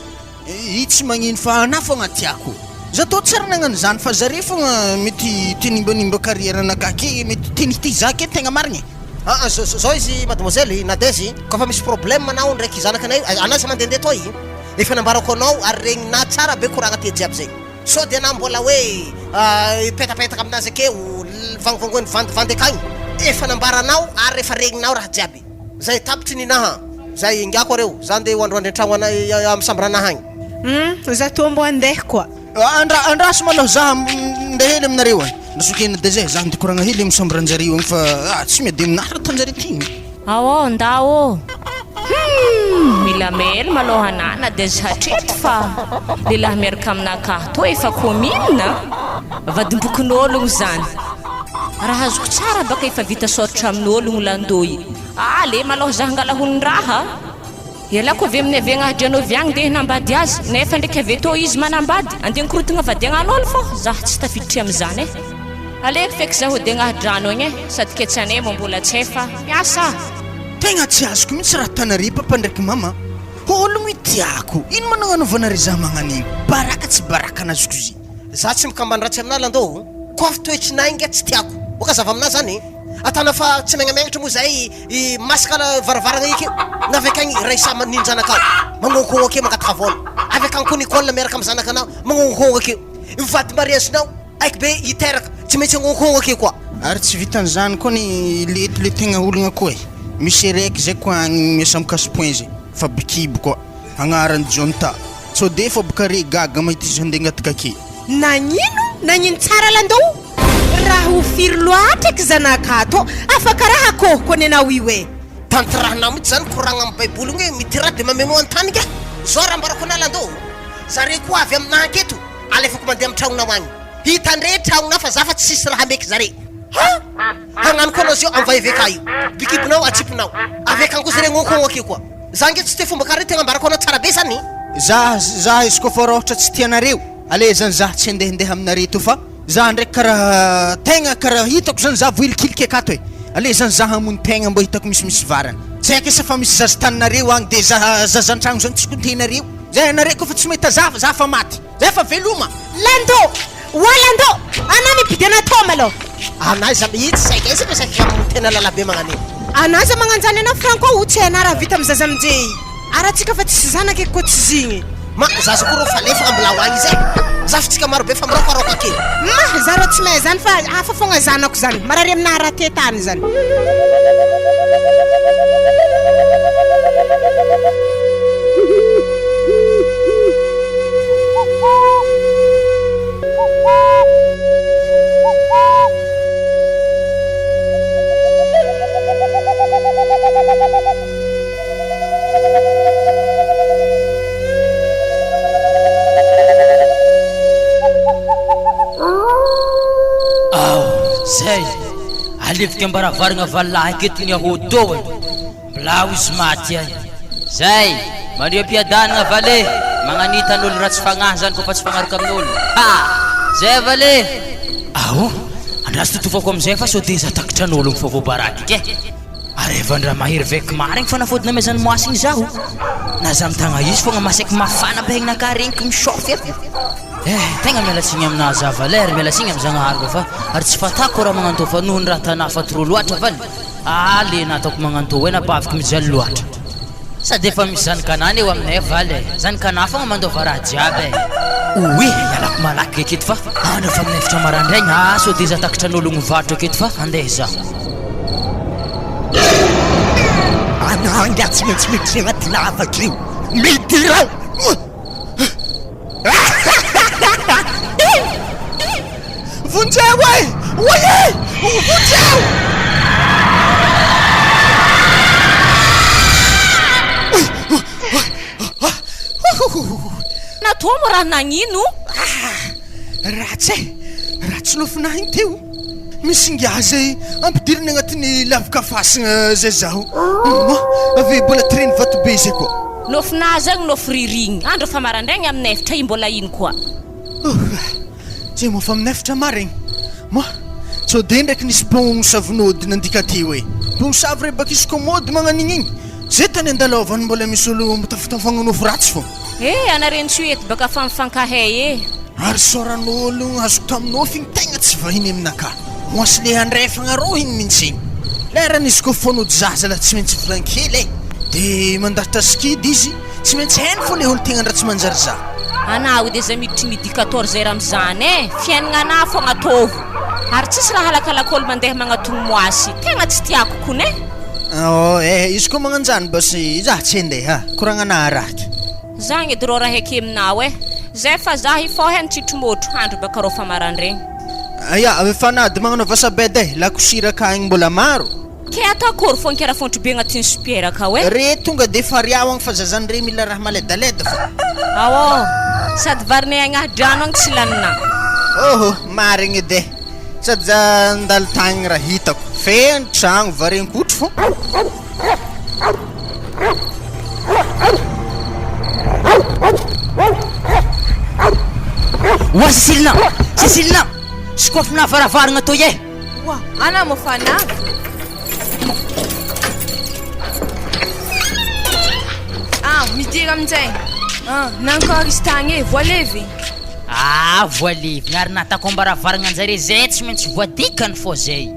itsy magnino fa ana fogna tiako za tô tsara nagnano zany fa zare fogna mety tenimbanimba carrière anakake mety tenity zake tegna marigny zao izy mademoiselle nadaizy kofa misy problème anao ndraiky zanaka anay anasa mandehandeha to efa nambarako anao ary regnina tsara be koragna ty jiaby zay so de anao mbola hoe petapetaka aminazy akeo vangovangoany vandivandy akagny efa nambaranao ary efa regninao raha jiaby zay tapitry ninaha zay ingako areo za andeha hoandroandry an-tragno amy sambrana agny za to mbo andeha koa andraso maloha za ndeha hely aminareo any nasokena de zay za ndikoragna hely amy sambranjareo agny fa tsy miady aminahara tanjare tigny ao ndao mila mely maloha anana de hatreto fa lehilahy miaraka aminaka to efa commune vadimbokin'ologno zany raha azoko tsara baka efa vita soratra amin'ologno landoy le maloha za hangalahonondraha ialako avy amin'ny avy agnahadrianao avy agny de nambady azy nefa ndraiky avy to izy manambady andeha nikorotagna vadiagnan'olo fô za tsy tafiditry am'izany aleko feky za ho de agnahadrano agny sady ketsanay mo mbola tsy efa miasa tegna tsy azoko mihitsy raha tanare papa ndraiky mama ologno itiako ino managnanaovanare za magnan'igny baraka tsy baraka anazoko izy za tsy mikambandratsy aminah landao kofa toetrinay inga tsy tiako boka zava aminah zany atana fa tsy megnamegnatra moa zay masaka varavaragna ikeo navy agny ray sa ninjanaka ao magnonkognô akeo mangataka vola avy akagny koa nicolle miaraka amy zanaka anao magnonkognô akeo mivady mariazinao aiky be iteraka tsy maintsy agnonkognô akeo koa ary tsy vitan'izany koa ny lety le tegna ologna koa misy raiky zay koa agny miasa mikasipoin zay fa bikibo koa agnarany jonta so de fa boka re gaga mahita izy andeha agnatika ake nagnino tsara landao raha ho firy loatraky zanakato afaka raha akoho koa nenao io tantirahanao mihitsy zany koragna amy baiboly igny hoe mitira de mameno antany ka zao raha mbarako ana landao zare koa avy aminah aketo alefako mandeha amy tragnonao agny hitandre tragnonao fa za fa tsy sisy raha meky zare hagnano koa anao zio amivahiveka io bikibonao atsipinao avy akagny koa zare gnonkognô akeo koa za nge tsy te fomba kare tegna mbarako anao tsara be zany za izy koa fa raha ohatra tsy tianareo ale zany za tsy andehandeha aminare to fa za ndraiky karaha tegna karaha hitako zany za voilikiliky akato ale zany za hamony tegna mbo hitako misimisy varana tsy haiko esa fa misy zaza-taninareo agny de zazan-tragno zany tsy kontenareo zay anare koa fa tsy mahita za fa maty zay fa veloma lando ana mipidy anatao malô ana iza mihitsy saika izy misaky tena lalabe magnan'iny ana za magnanjany anao franco otsy ana raha vita mizaza amijey aratsika fa tsisy zanaka eky koa tsy zigny ma zaza koa rô fa lefagna ambilao agny zay zafitsika marobe fa mirokaroka ake za rô tsy mahay zany fa hafa fogna zanako zany marary aminahy raha tetany zany zay alevika ambaravaragna valahy aketo ny ahodoany bilao izy maty any zay mandre ampiadanana vale magnanitan'olo raha tsy fagnahy zany kofa tsy fagnaraka amin'olo zay vale andrasy totofako amizay fa so de za takitran'olo mifavoabaraky ke ary evandraha mahery vaky marigny fa nafodina amezany moasy igny zaho na za mitagna izy fogna masaky mafana behegnaka regniky misofy eto tegna mialatsigny amina za valer mialatsigny amy zagnahary fa ary tsy fatako raha magnanto fa noho ny raha tanà fatoro loatra valy le nataoko magnanto hoe napaviky mijaly loatra sady efa misy zanikanany eo aminay valy zanikanà fogna mandova raha jiaby oe ialako malaky aketo fa andrafa amin'ny efitra marandraigny so de za takitran'ologno vatro aketo fa andeha za Ananga tsy maintsy miditra agnaty lavaka io. Midira! Vonjeo e! Oye! Vonjeo! Natao mo raha nagnino? Ratsy nofinahy igny teo. Misy ngia zay ampidiriny agnatin'ny lavaka fasina zay zaho. Avy mbola treny vato be zay koa. Nofinahy zagny nofo ririgny. Andro fa marandraigny amin'ny efitra io mbola ino koa. Zay moa fa amin'ny efitra maregny. Tsy de ndraiky nisy pon savonody nandika ty hoe. Pon savy re baka isy commode magnan'igny igny. Zay tany andalovany mbola misy olo mitafitafagna nofo ratsy fô. Anareny tsy ety baka fa mifankahay Ary soran'olo azoko taminofo igny tegna tsy vahiny aminaka. Moasy le andrefagna rô iny mihitsy igny. Lera nisy koa fonody zaza la tsy maintsy volankely de mandahatra skidy izy tsy maintsy hainy fô le olo tegna ratsy manjary za. Anao de za miditry midi 14 heures am'zany fiainagna ana fô agnatovo. Ary tsisy raha halakalak'olo mandeha magnatogno moasy. Tegna tsy tiako kone. Izy koa magnanjany basy za tsy andeha koragnana araky. Zagny edy rô raha heky aminao Zay fa za ifohany tsitrimotro andro baka rô fa marandraigny. Fanady magnano vasabedy lakosira ka igny mbola maro. Ke atakory fô nkera fontry be agnatin'ny super ka Re tonga de fariao fa zazany re mila raha maledaleda fa. Sady varine agnadrano agny tsy lanina. Marigny edy sady za ndalo tagny raha hitako. Fe tragno varenkotro fô. Wa Cécile Skofina varavaragna toy e. Ana mo fana. Midira aminjay. Nankôry izy tagny voalevy. Voalevy. Ary natako ambaravaragna anjare zay tsy maintsy voadikany fô zay.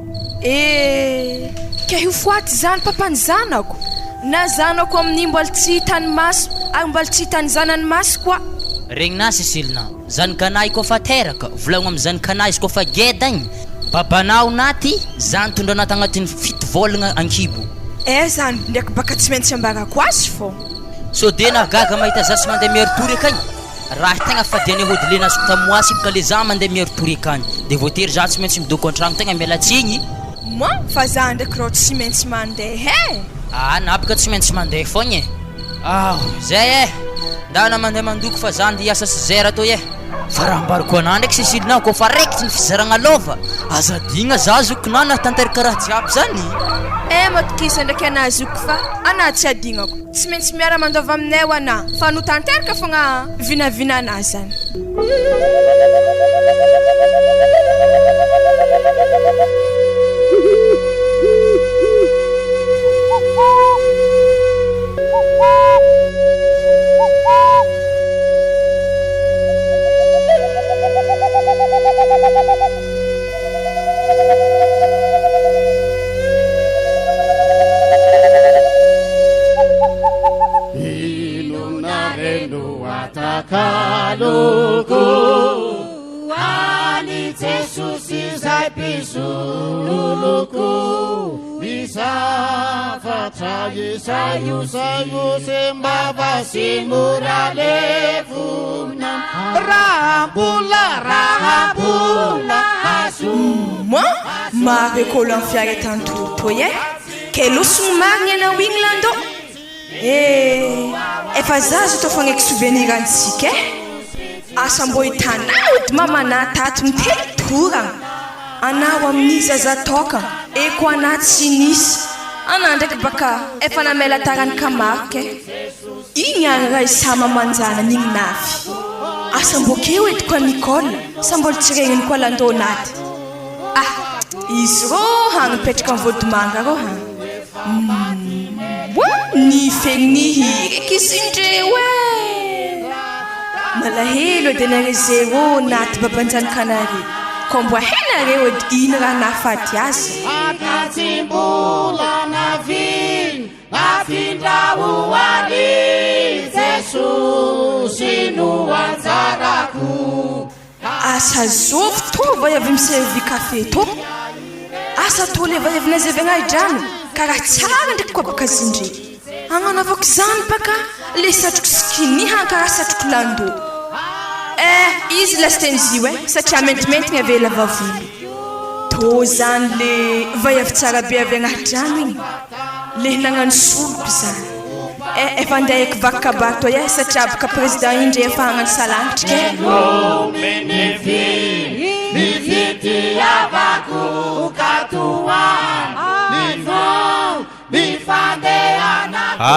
Ke io foaty zany papany zanako. Na zanako amin'ny mbola tsy hitany maso ary mbola tsy hitany zanany maso koa. Regna Cécile zanakanahy koa fa teraka volagno amin'ny zanakanahy izy koa fa geda igny babanao naty zany tondra anaty agnatin'ny fito vôlagna ankibo. Zany ndraiky baka tsy maintsy ambarako azy fô. So de nagaga mahita za sy mandeha miaritory akagny raha tegna fadiany hody le nazoko tamoasy ka le za mandeha miaritory akagny de voatery za tsy maintsy midoko an-tragno tegna mialatsigny. Fa za ndraiky rô tsy maintsy mandeha nabaka tsy maintsy mandeha fogna zay ndana mandeha mandoko fa za andeha hiasa zera toy fa raha ambariko anah ndraiky Cécile koa fa raikitra ny fizaragna lova azadigna za zokona natanteraka raha jiaby zany. Matokisa ndraiky anah zoko fa anah tsy adignako tsy maintsy miara mandova aminay ho anah fa no tanteraka fogna vinavina anah zany. Marekolo amin'ny fiara tantoro toy ke losogno marigny anao igny landô efa za zo tao fagnaky souvenir antsika asa mbô hitanao edy mamanah tato mitely toragna anao amin'ny zaza toka ko anah tsy nisy anah ndraiky baka efa namela tarany kamarika igny any raha isama manjana n'igny nafy asa mbô keo edy koa Nicole sa mbola tsy regniny koa landô naty izy rô hagnipetraka amin'ny vodimanga rô ny fegny hireky izy indreo malahelo edy anare zero naty babanjanikanare ko mbo hainareo edy ino raha nahafady azy asa zovy to va avy miservi kafe to asa to le va avy nazevagna idrano karaha tsara ndraiky koa baka zindre agnanaovako zany baka le satroko skini hankaraha satroko lando izy lasteny izy io satria mentimenty ny avela vavolo to zany le vaiavy tsara be avy agnatrano igny le nagnano solopy zany efa andeha eky vakabato satria baka président indre efa hagnano salangitra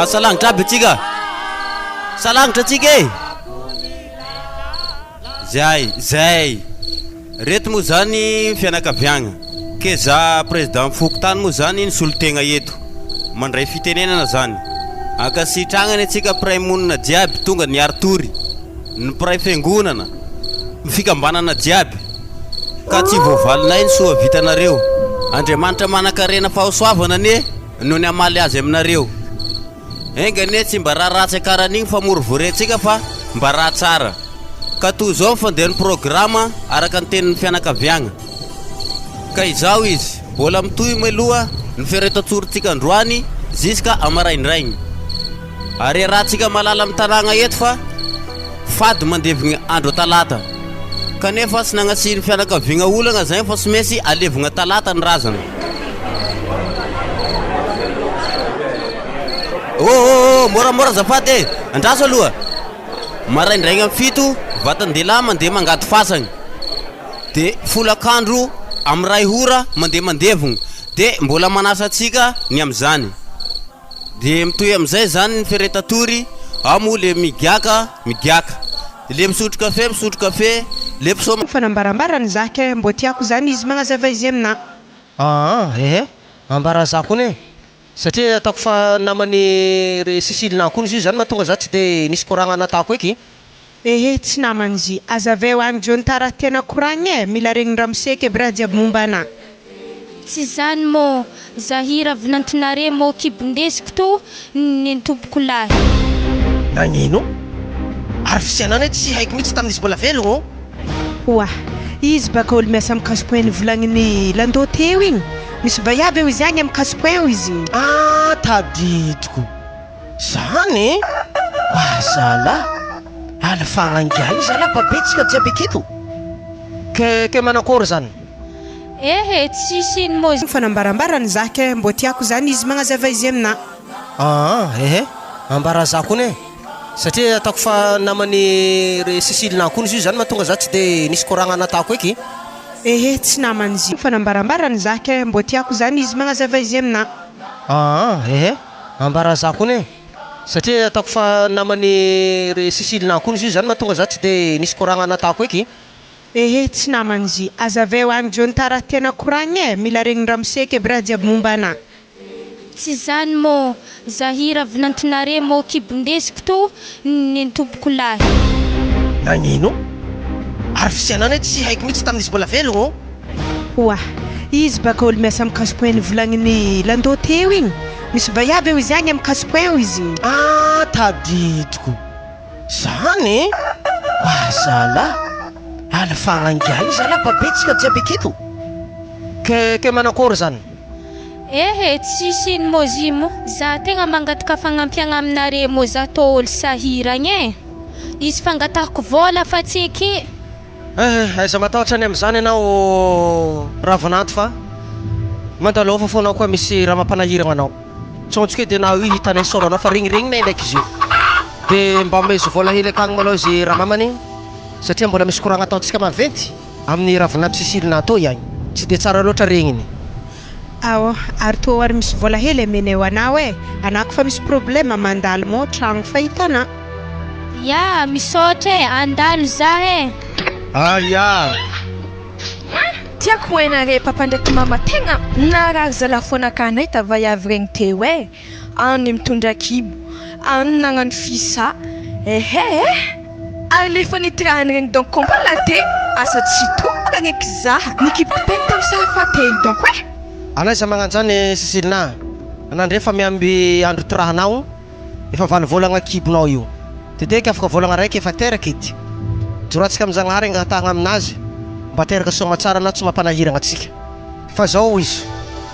salangitra aby atsika salangitra atsika e zay reto moa zany fianakaviagna ke za président fokotany moa zany nisolo-tegna eto mandray fitenenana zany akasitragnany atsika pray monina jiaby tonga ny artory ny pray fiangonana mifikambanana jiaby ka tsy voavalinay ny soa vitanareo Andriamanitra manan-karena fahasoavana ane no ny amaly azy aminareo engane tsy mba raha ratsy akaran'igny fa moro vorentsika fa mba raha tsara ka toy zao fandeha ny programa araka ny tenin'ny fianakaviagna ka izao izy mbola mitoy meloha ny firetan-tsorontsika androany ziska amaraindraigny ary rahantsika malala amin'ny tanàgna eto fa fady mandevigna andro talata kanefa tsy nagnasiny fianakaviagna olagna zay fa tsy maintsy alevigna talata ny razana moramora zafady e andraso aloha maraindraigny amin'ny fito vatandela mandeha mangato fasagny de folakandro amin'ny ray hora mandeha mandevogna de mbola manasa atsika ny am'zany de mitoy am'izay zany ny firetatory amo le migiaka le misotro kafe le mpisoma fanambarambarany zaka mbo tiako zany izy magnazava izy amina ambara zako ne satria ataoko fa namany re Cécile kony izy zany mahatonga za tsy de nisy koragna natako eky tsy namany izy azaveo any John tara tena koragna mila regny ramoseky aby raha jiaby momba ana tsy zany mo zahira vinantinare mo kibindesiko to ny tompoko lahy nagnino ary fisianana tsy haiko mihitsy tamin'izy mbola velogno oa izy baka olo miasa amin'ny casse-point volagniny landô teo igny misy vaiavy eo izy agny amin'ny casse-point izy tadidiko zany zala alafagnainga izy ala babetsika jiaby aketo ke manakory zany tsisy ino mo fanambarambarany zaka mbo tiako zany izy magnazava izy amina ambara zako ne satria ataoko fa namany re Cécile kony izy zany mahatonga za tsy de nisy koragna natako eky tsy namany izy fanambarambarany zaka mbo tiako zany izy magnazava izy amina ambara zako ne satria ataoko fa namany re Cécile kony izy zany mahatonga za tsy de nisy koragna natako eky tsy namany izy azaveo any John tara tena koragna mila regny ramoseky aby raha jiaby momba ana tsy zany mo zahira vinantinare mo kibindesiko to ny tompoko lahy nagnino ary fisianana tsy haiko mihitsy tamin'izy mbola velogno oa izy baka olo miasa amin'ny casse-point volagniny landô teo igny misy vaiavy eo izy agny amin'ny casse-point izy tadidiko zany zala alafagnainga izy ala babetsika jiaby aketo ke manakory zany tsisy ino mo zimo za tegna mangataka fagnampiagna aminare mo za to olo sahiragny izy fangatahako vola fa tsy eky aiza matahotra any am'zany anao ravananto fa mandalova foanao koa misy raha mampanahiragna anao tsontsika de na hitanay soranao fa regniregny nay ndraiky izy io de mba mezo vola hely akagny malao izy raha mamany satria mbola misy koragna ataontsika maventy amin'ny ravanato Cécile to ihany tsy de tsara loatra regniny ary to ary misy vola hely meneo anao anako fa misy problème mandalo mo tragno fahitana misaotra andalo za tiako hoenare papa ndraiky mama tegna narary zalafonakanahy tavaiavy regny teo any mitondra kibo any nagnano fisa ary lefa nitirahany regny donc kompalate asa tsy tokony eky zaha nikipipeny tao safateny donc anaiza magnano zany Cécile nandre fa miamby andro tirahanao efa valy volagna kibonao io teteky afaka volagna raiky efa teraka ity joratsika am'zagnahary angatahagna aminazy mba teraka somatsara na tsy mampanahiragna atsika fa zao izy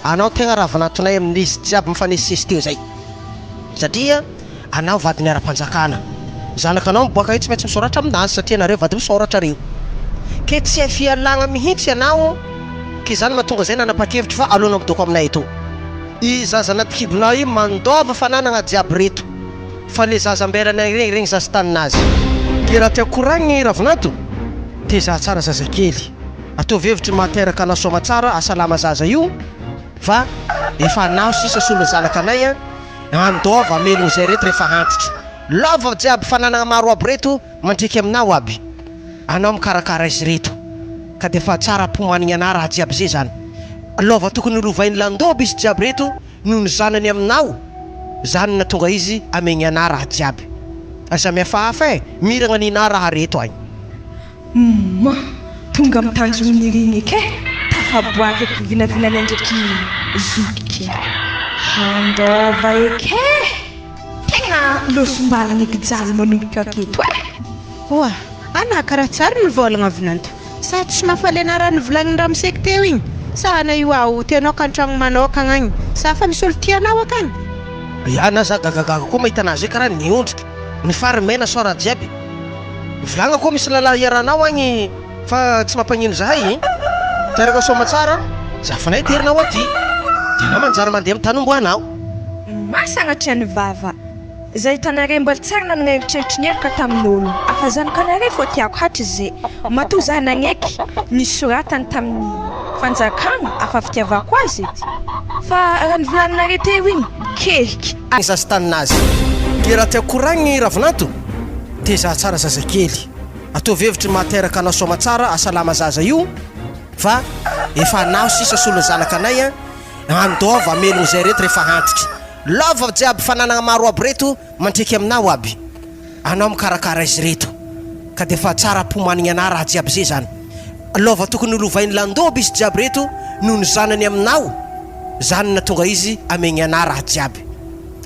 anao tegna ravanatonay amin'izy jiaby mifanesisesy teo zay satria anao vady ny ara-panjakana zanakanao miboaka io tsy maintsy misoratra aminazy satria nareo vady misoratra reo ke tsy fialagna mihitsy ianao ke zany mahatonga zay nanapa-kevitra fa aloana midoko aminay eto i zaza anaty kibonao io mandova fananana jiaby reto fa le zaza amberana regny zaza taninazy ke raha tiako koragny ravinato teza tsara zaza kely ataovy hevitry mahateraka anao soma tsara asalama zaza io fa efa anao sisa solo zanakanay andova amelogno zay reto rehefa antitra lova jiaby fananana maro aby reto mandriky aminao aby anao mikarakara izy reto ka defa tsara ampomanigny ana raha jiaby zay zany lova tokony rovainy landoby izy jiaby reto noho ny zanany aminao zany natonga izy amegny ana raha jiaby aza miafahafa miragna nina raha reto agny tonga mitanjony rigny eke tafaboaka eky vinavinany andraiky zoky handova eke tegna losombalana eky jaly manomboka aketo oa ana karaha tsara nivolagna avinanto sa tsy mafalena raha nivolagnin raha miseky teo igny sa ana io ao tianao kantragno manokagna agny sa fa misy olo tianao akagny iana za gagagaga koa mahita anazy hoe karaha niondrika ny farimena so raha jiaby volagna koa misy lalahy iaranao agny fa tsy mampagnino zahay teraka soma tsara zafanay terinao aty dianao manjary mandeha mitanombo anao masagnatria ny vava zay hitanare mbola tsara nanagna eritreritry nyerika tamin'olo afa zanakanare fô tiako hatry zay matoa za nagneky nisoratany tamin'ny fanjakagna afa fitiavako azy ety fa raha nivolaninare teo igny keliky zaza taninazy ke raha tiako koragny ravinato teza tsara zaza kely ataovy hevitry mahateraka anao soma tsara asalama zaza io fa efa anao sisa solo zanakanay andova amelogno zay reto rehefa antitra lova jiaby fananana maro aby reto mandriky aminao aby anao mikarakara izy reto ka defa tsara ampomanigny ana raha jiaby zay zany lova tokony rovainy landoby izy jiaby reto noho ny zanany aminao zany natonga izy amegny ana raha jiaby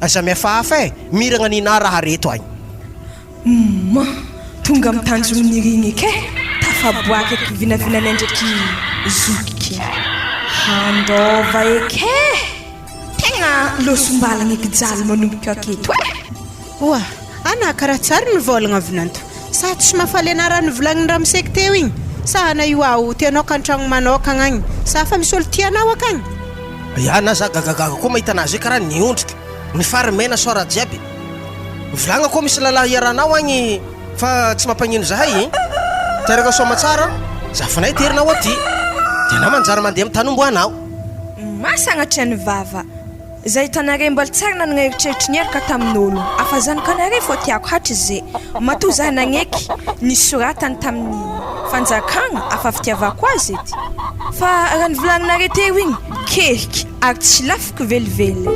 aza miafahafa miragna nina raha reto agny tonga mitanjony rigny eke tafaboaka eky vinavinany andraiky zoky handova eke tegna losombalana eky jaly manomboka aketo oa ana karaha tsara nivolagna avinanto sa tsy mafalena raha nivolagnin raha miseky teo igny sa ana io ao tianao kantragno manokagna agny sa fa misy olo tianao akagny iana za gagagaga koa mahita anazy hoe karaha niondrika ny farimena so raha jiaby volagna koa misy lalahy iaranao agny fa tsy mampagnino zahay teraka soma tsara zafanay terinao aty dianao manjary mandeha mitanombo anao masagnatria ny vava zay hitanare mbola tsara nanagna eritreritry nyerika tamin'olo afa zanakanare fô tiako hatry zay matoa za nagneky nisoratany tamin'ny fanjakagna afa fitiavako azy ety fa raha nivolaninare teo igny keliky ary tsy lafiky velively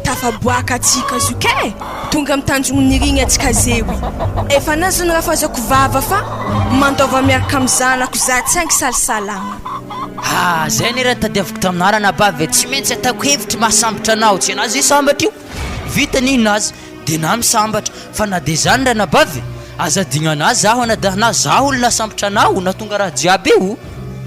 tafaboaka atsika zoke tonga mitanjogny nirigny atsika zewy efa nazony raha fazako vava fa mandova miaraka amin'ny zanako za tsy angy salisalagna zay ny raha tadiavako taminarana bavy tsy maintsy ataoko hevitry mahasambatra anao tsy anazy io sambatra io vita ninazy dia na misambatra fa na dia zany raha nabavy aza digna anazy zaho anadahana zaho olona sambatra anao natonga raha jiaby eo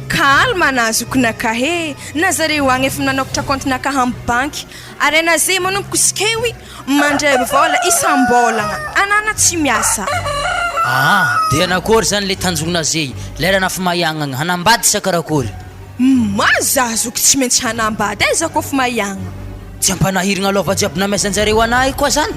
kalma anazoko nakahe nazareo agny efa nanokatra kontinaka amin'ny banky ary anazay manomboko sikewy mandray vola isam-bolagna anana tsy miasa dia anakory zany le tanjogna zay lerana fa mahiagnana hanambady sakarakory mazazoko tsy maintsy hanambady aiza kofa mahiagna tsy hampanahiragna lova jiaby namaisanjareo anahy koa zany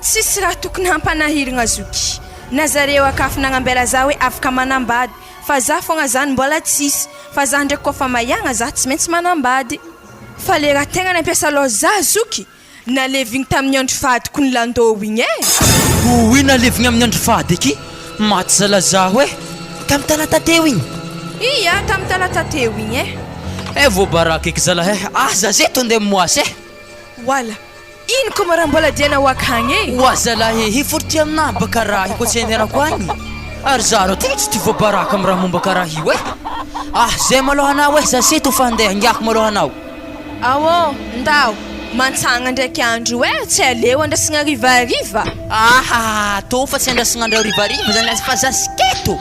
tsisy raha tokony hampanahiragna zoky nazareo akafy nagnambela za hoe afaka manambady fa za fogna zany mbola tsisy fa za ndraiky kofa mahiagna za tsy maintsy manambady fa le raha tegna nampiasa loha za zoky nalevigny tamin'ny andro fadiko ny landô igny oy nalevigny amin'ny andro fady eky maty zala zaho tamy talata teo igny iya tamy talata teo igny voabaraka eky zala aza zay tondeha moasy wala ino koa maraha mbola dianao akagny oa zala hiforty amina baka raha ikoatsenerako agny Ary zaro ty tsy ty voabaraka amin'ny raha momba karaha io zay maloha anao za seto fandeha angiako maloha anao Awo, ndao. Mantsagna ndraiky andro tsy aleo andrasagna rivariva. Tô fa tsy andrasagna andro rivariva zany fa za siketo.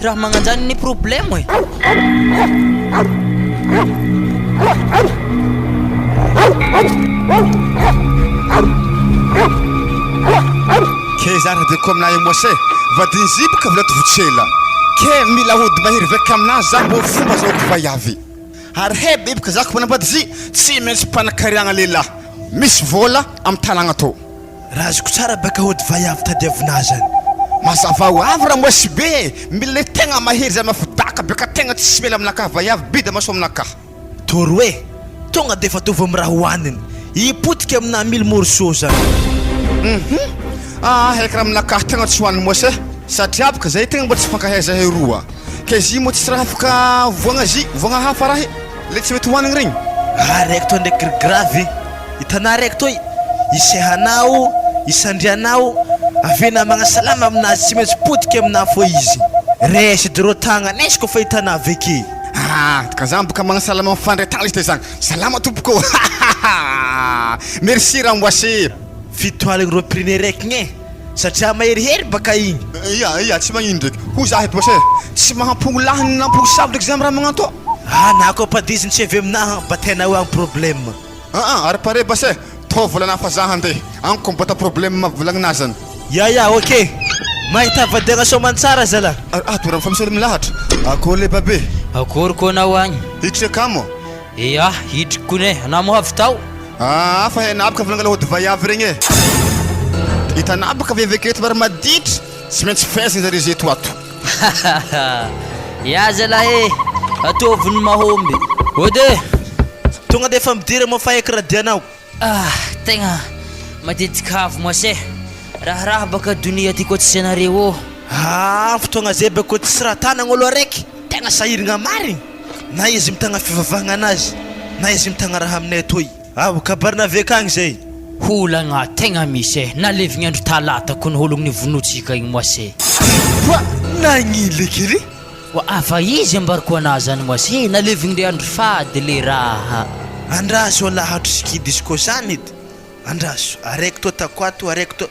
Raha magnanjany ny problème Ke zara de comme na mose vadiny zipika vla tovutsela ke mila hody mahery veka aminazy za mbo fomba zao kivayavy ary he bebika zako manambady zy tsy maintsy mpanakariagna lehilahy misy vola amin'ny tanagna tô raha azoko tsara baka hody vayavy tadiavinazy any mazava ho avy raha moasy be mila le tegna mahery zay mafidaka beka tegna tsy mela aminakahy vayavy bida maso aminakahy toro tonga de fa tovy amin'ny raha hoaniny ipotika amina 1000 morceau zany haika raha aminakahy tegna tsy hoaniny moasy satria baka zay tegna mba tsy fankahaiza heroa ke zy mo tsy raha afaka voagna hafa raha le tsy mety hoaniny regny raiky to ndraiky gravy hitanà raiky toy isehanao isandrianao avena magnasalama aminazy tsy maintsy potika amina fo izy resy dro tagna nesy kofa hitanà aveke ka zany boka magnasalama mifandretagna izy te zany salama tompoko merci raha moasy fitoaligny roprine raiky gny satria maherihery baka igny ia tsy magnino ndraiky ho za eto moasy tsy mahampogno lahiny nampogno savo ndraiky zay raha magnanto na koa padiziny tsy avy aminaha mba tena hoe agny problème ary pare basy tô volana fa za handeha anko mbata problème mavolagninazy zany ya ok mahita vadegna somantsara zala tora mifamisolo milahatra akô le babe akory koa anao agny hiditra kamo hidriky kone anao mohavy tao fa henabaka volangala hody vayavy regny hitanabaka aveveketo bara maditra tsy maintsy faisany zare zeto ato zala ataoviny mahomby ode tonga de efa midira mo fa ekradianao tegna matetika avy moasy raha baka donia ty koa tsy anareo fotoagna zay bako tsy raha tanagna olo araiky tegna sahirigna marigny na izy mitagna fivavahagna anazy na izy mitagna raha aminay atoy kabarina vekagny zay holagna tegna misy nalevigny andro talatako ny hologny vonotsika igny moasy nagnile kely afa izy ambariko anazy any moasy nalevigny le andro fady le raha andraso alahatro ski discourse any edy andraso araiky to takoato araiky to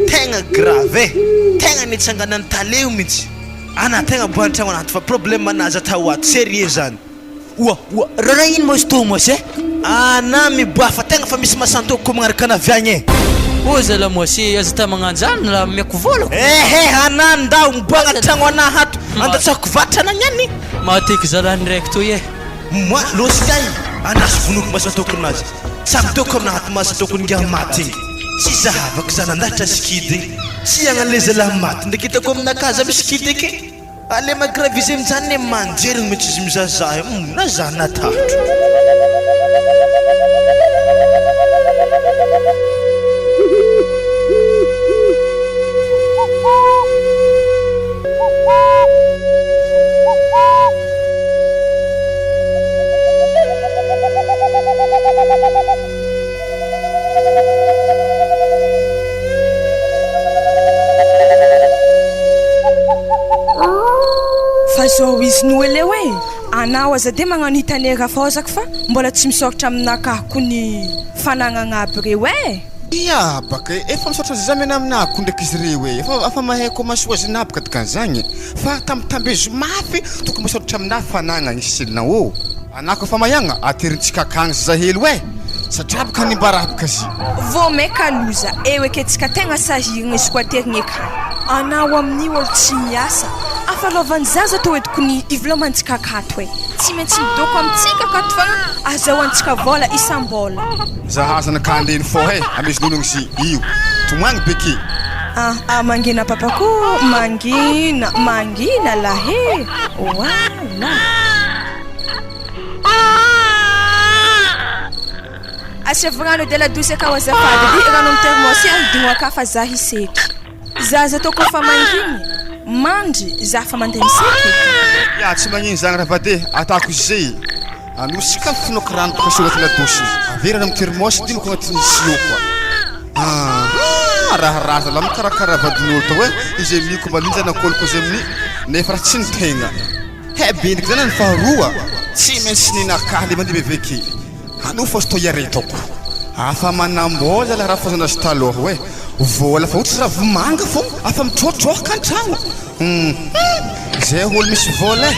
tegna grave tegna nitsanganany taleo mihitsy tegna boantragno anaty fa problème anazy atao ato sérieux zany raha ino moasy to moasy na miboa fa tegna fa misy masantoko ko magnaraka anaviagny zala moasy aza ta magnanjany raha miako volako ndao miboagna tragno anahy ato andatsako vatra anagnany mateky zalany raiky toy moi losy zay andaso vonoko masantoko anazy sakotoko aminahy ato masantoko ninga maty igny tsy zahavako zany andahatra skidy igny tsy agnan'le zalahy maty ndraiky hitako aminakaza misy skidy ake ale magravise mijany manjerigny mihitsy izy mizazahy na za natahotro zao izy noele anao aza de magnano hitanera fozaka fa mbola tsy misokatra aminakahako ny fanagnana aby reo baka efa misotra za mena aminako ndraiky izy reo afa mahaiko masoazy nabaka dikan'izagny fa tambezo mafy tokony masotra aminah fanagnana isilinao anako efa mayagna aterintsika akagny za hely satria baka nimbarabaka zy vomeka loza eketsika tegna sahirigna izy koa aterigny akagny anao amin'ny olo tsy miasa afalaovan'ny zaza to ediko ny ivolamantsika akato tsy maintsy midoko amintsika akato fa azahoantsika vola isam-bola zahazana kandeny fô amizy nologny zy io tomagny beke mangina papako mangina lahe wala asiavagano de la douce akawa azafady di rano amin'ny termosy digno aka fa za hiseky zaza toko fa manginy mandry za fa mandeha miseky tsy magnino zagny raha vade atako izy zay anosika finoko rano baka soratry la dosy averana amin'ny termosy dino ko agnatin'ny sio koa raha zala mikarakara vadin'olo to hoe izay miko malinjana koloko zay amin'ny nefa raha tsy nitegna bendiky zany ny faharoa tsy maintsy ninakaly mandeha beveke anao fa sto iaretako afa manambola la raha fazana azy taloha hoe vola fa ohatsy raha vomanga fo afa mitrotroaka an-tragno zay olo misy vola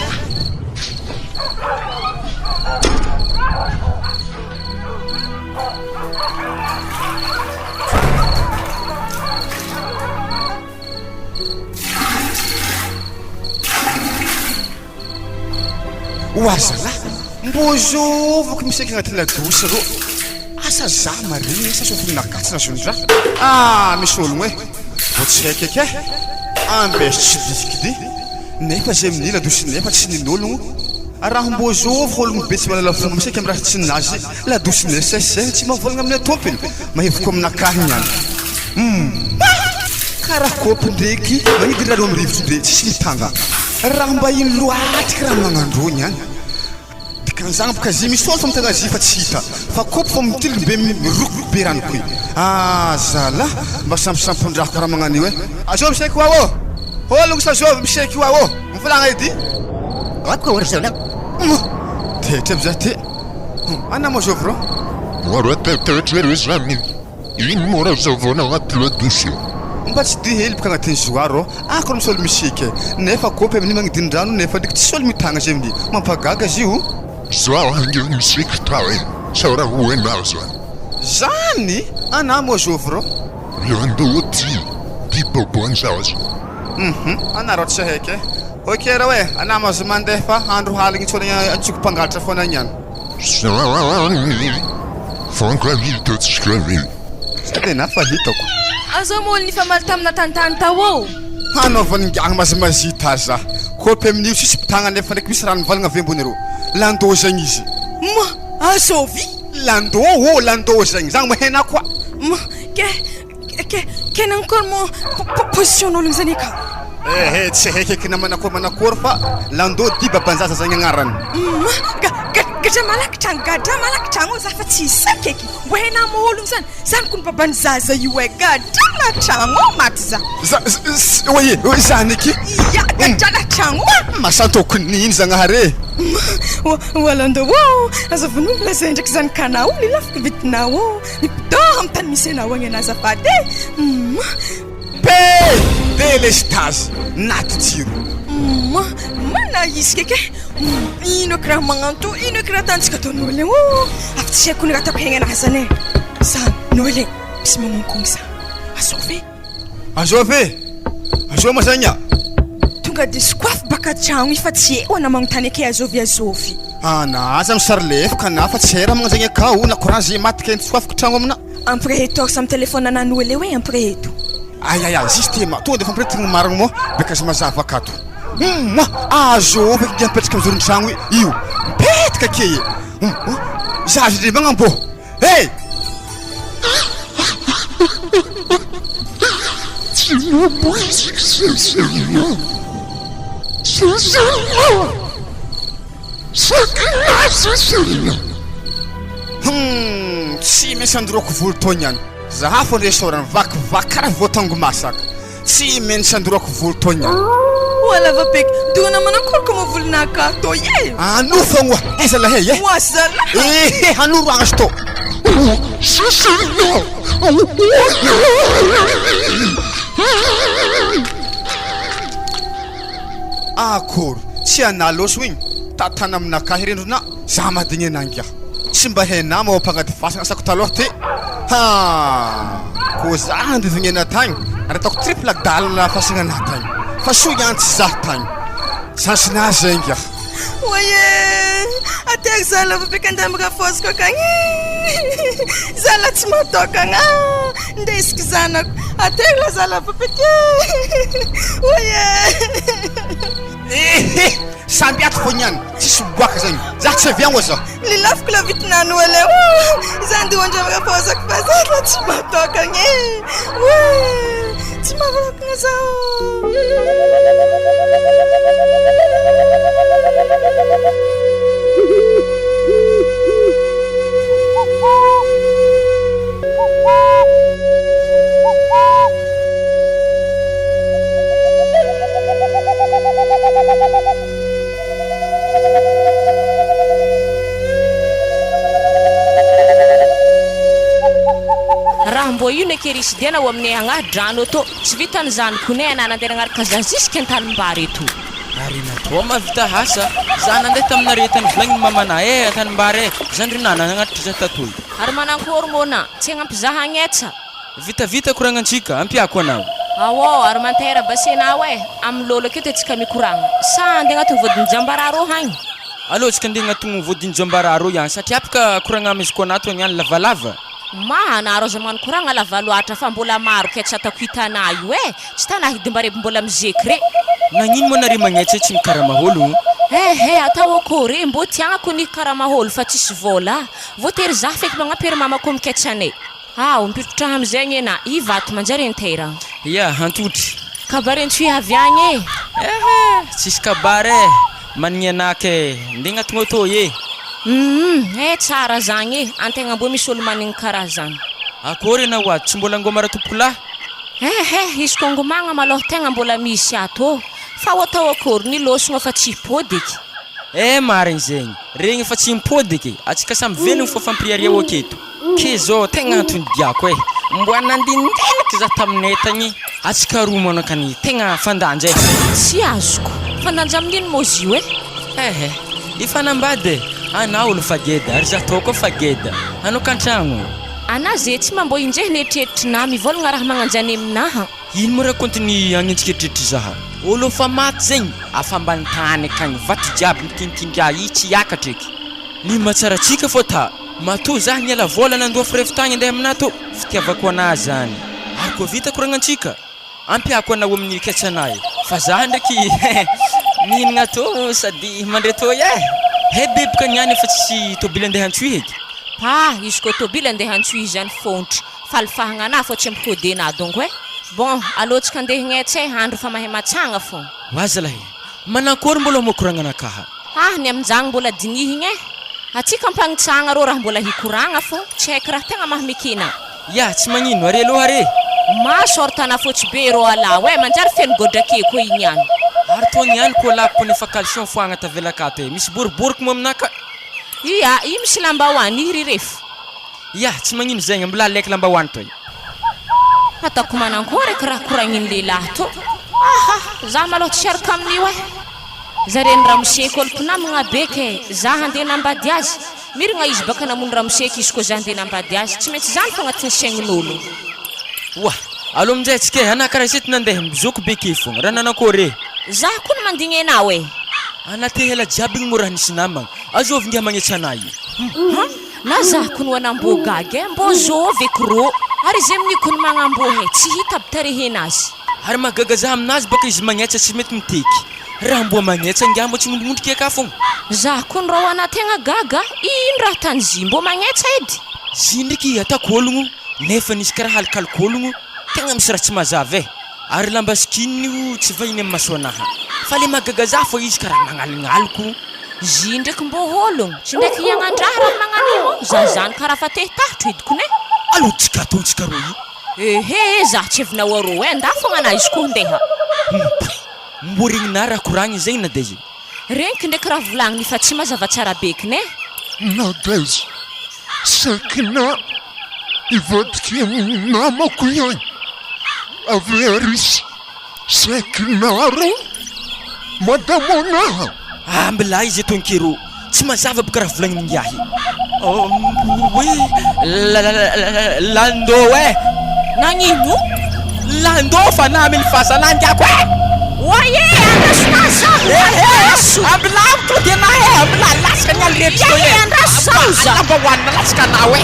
oazala mbozovako miseky agnatin'ny ladosy ro asa za mariny sa sofinakatsina zondraha misy ologno hoe vo tsy haikaiky ambesy tsy dikidy nefa zay amin'ny ladosy nefa tsy nin'ologno raha mbozovako ologno be tsy malala fomba miseky amy raha tsy ninazy ladosy nesese tsy mahavolagna amin'ny atompiny mahevoko aminakahiny any karaha kopy ndraiky manidy raha ro amy rivotry ndre tsisy mitanga raha mba ino loatriky raha magnandrony any dikan'izagny boka zy misy olo fa mitagna zy fa tsy hita fa kopy fa mitiliky be miroko be ranokoy zala mba sampisampondrahako raha magnan'io hoe azô miseky oa ô ologno sa zôvy miseky oa ô mivolagna edy tetra aby za te ana moa zôvy ro Ora tetre zany ino mora zavona agnaty ladosy mba tsy de hely boka agnatin'ny zoaro ako misy olo miseky nefa kopy amin'ny magnidin-drano nefa ndraiky tsisy olo mitagna zay amin'ny mampagaga azy io zaho angeny miseky tao sao raha hoenazy zany ana moa zôvy ro landoa ty diboboanzazy ana ro tsy haiky ok raha hoe ana mazo mandeha fa andro haligny tsona antsoko mpangalatra foana niany zany fankahitatsika ve sady na fa hitako azo molo ny famaly tamina tantany tao ao hanaovaningiagna mazimazita za kopy amin'io tsisy mpitagna nefa ndraiky misy rano mivalagna avy ambony ro landô zagny izy ma azovy landô landô zagny zagny mahena koa ke nankory mo position'ologno zany ka tsy haikaiky namanakory fa landô dibabanjaza zagny agnarany gadra malaky tragno za fa tsy sakaiky mbo hena mo ologno zany ko ny babany zaza io e gadrana tragno maty za oye zany eky ya gadrana tragno masantoko niny zagnahare walandô azovan'olo lazay ndraiky zany kanao nilafiky vitinao nipidoha amy tany misy anao agny anazafady délestage naty jiro manaizy keke ino eky raha magnanto ino eky raha tantsika ataon'olo afy tsy haiko ny raha tapahegny anazy zany zany nole misy mamonkogny za azovy ma zagny tonga de sokoafy baka tragno ifa tsy eo ana magnontany ake azovy naza misary lefaka na fa tsy raha magna zagny akao na courant zay matika ny sokoafiko tragno amina ampirehetor samy telefone anan'ole hoe ampireheto systema tonga de fa ampirehetigny marigny moa beka azy mazava akato azovy eky dia mipetraka amizorony tragno io mipetraka ake zazy ndre magnambo tsy maintsy andoroko volo tony any zaha fo restaurant vakivaky karaha voatango masaka tsy maintsy andoroko volo tony any walava beky dona manakoroko mo volonaka to ye ano fogna zalahe wasala hanoro agnazy to akory tsy analôso igny tatana aminakahy rendrona za madigny anangy tsy mba haina ma ampagnaty vasagna asako taloha te ko za andivigny ana tagny ary ataoko triple dalina fasagna ana tagny fa so iantsy za tagny sansina zengy oye atek zala vapeka andamaka fosiko akagny zala tsy matokagna ndesiky zanako atek la zala vapeka oye samby ato fo niany tsisy boaka zagny za tsy aviagno za lilafiko la vitinany ole zany de andramaka fosako fa zala tsy matokagny tsy mavolakagna zao mbô io nekerisidena ho aminay agnadrano atô tsy vitan'izany konay anà nandeha nagnaraka za ziska an-tanimbary eto ary natao mavita asa za nandeha tamin'naretany volagniny mamana an-tanimbary zany ry nana nagnatitra za tatoy ary manankory mona tsy hagnampy za hagnetsa vitavita koragnantsika ampiako anao awô ary mantera basenao amin'ny lôlo akeo tsika mikoragna sa andeha agnatin'ny vodiny jambararo hagny alô tsika andeha agnatin'ny vodiny jambararo ihany satria apaka koragna amizy ko anato agny any lavalava anaro aza magnano koragna lava loatra fa mbola maro ke tsy atako hitanà io tsy tanà hidimbareby mbola mizeky re nagnino moa nare magnetsy tsy mikaramaholo atao akory mbô tiagnako ny karamaholo fa tsisy vola voatery za feky magnampy ery mamako miketsanay mipitrotra amizay ena ivato manjary intera ya hantotry kabarentsy avy agny tsisy kabary manigny anaky ndeha agnatigny atô tsara zagny antegna mbô misy olo manigny karaha zany akory anao ato tsy mbola ngomara tompokolahy izy ko ngomagna maloha tegna mbola misy atô fa atao akory ny losogna fa tsy podiky marigny zegny regny fa tsy impodiky atsika samy velogny fa fampriaria aketo ke zao tegna antony diako mbo nandindeniky za taminay tagny atsika roa manakany tegna fandanja tsy azoko fandanja amin'ino mozy io ifanambady anao olo fageda ary za tao koa fageda anao kantragno anà ze tsy mambo injehy neritreritrinah mivolagna raha magnanjany aminaha ino mo rakontiny agnentsikeritreritry zaha olo fa maty zegny afambany tany akagny vaty jiaby mitinditindra tsy hiakatra eky ny matsaratsika fô ta matô za niala vola nandoa firefitagny andeha aminato fitiavako anà zany ary koa vita koragnantsika ampiako anao amin'ny ketsanahy fa za ndraiky mihinagna atô sady mandre atô bebika niany fa tsisy tôbily andeha antsoy eky izy ko tôbily andeha antsoy zany fontry falifahagna anà fa tsy ampikodena donc bon alôtsika andeha gnetsy andro fa mahay matsagna fô wazalahy manakory mbola mokoragna anakaha ny aminjagny mbola dinihigny atsika ampagnitsagna rô raha mbola hikoragna fô tsy haiko raha tegna mahamekena tsy magnino are aloha are masortana fotsy be rô ala manjary feno godrake ko igny any ary tony ihany ko alako nefa calcium fo agnatavelakato misy boriboriko mo aminaka io misy lambahoany iry refo tsy magnino zegny mbola laiky lambahoany toy ataoko manankory eky raha koragniny lehilahy to za maloha tsy araka amin'io zareny ramoseko olo-mpinamagna beky za handeha nambady azy miragna izy baka namono ramoseko izy ko za handeha nambady azy tsy maintsy zany fa agnatin'ny saignin'olo alo aminjay atsika anà karaha sety nandeha mizoko beky fogna raha nanakôry za koa no mandigny anao anate hela jiaby igny mo raha nisy namagna azovy ngia magnetsy anà io na za ko no anambogagy mbô zovy eky rô ary izy amin'iko no magnambohe tsy hita abitarehenazy ary mahagaga za aminazy baka izy magnetsa tsy mety miteky raha mboa magnetsa ngia mbo tsy mondrimondriky aka fogna za ko no raha anà tegna gaga ino raha tany zy mbô magnetsa edy zy ndraiky atako ologno nefa nisy karaha halikalik'ologno tegna misy raha tsy mazava ary lamba skinio tsy vahiny amin'ny maso anaha fa le mahagaga za fô izy karaha magnalinaliko zy ndraiky mbô ologno tsy ndraiky hiagnandraha raha magnan'io za zany karaha fa te tahotro ediko ne alo tsika ataontsika ro za tsy evinao arô nda fogna anà izy ko handeha mbo regnina raha koragny zegny na dezy regniky ndraiky raha volagniny fa tsy mazava tsara beky ne na dezy saikina ivadiky amin'ny namako ihany averisy saikinaro madamo anaha mbila izy etonkero tsy mazava baka raha volagniny ngiahy lando nagnino lando fa na aminy fahasalandiako ambila to tena ambila lasaka ny alrery andrasauza lamba hoanina lasaka anao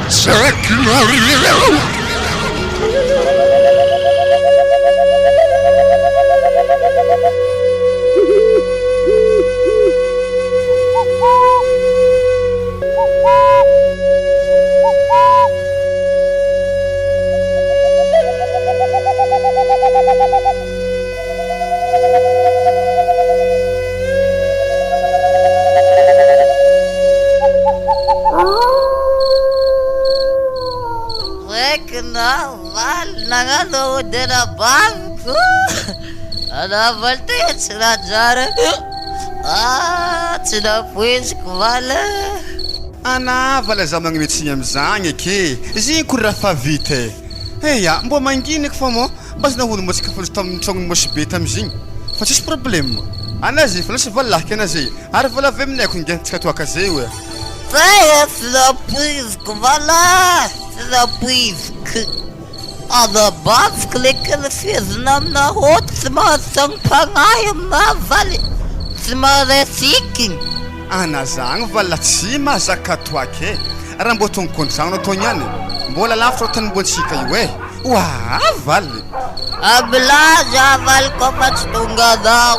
sakinareo Nangalo de la banco. Ada voltage la jara. Tsy napoeziko vala. Ana vala za magnametsiny am'izagny ake ziny kory raha fa vita eya mbo manginiko fa mo basi nahono motsika fa tamin'ny tragnony mosy be tam'izigny fa tsisy problème anazy fa lasy valahky anazy ary vala avy aminay ko ngiantsika toaka zay oe Tsy napoiziko vala. Tsy napoiziko. Adabatsiko le kalefezina amina hoty tsy mahatsagny-pagnahy amina valy. Tsy maharesikiny. ana zagny vala tsy mahazaka toaka raha mbo tonga kontragno natao niany mbola lavitra tany mbotsika io oa valy Abla za valy kofa tsy tonga dao.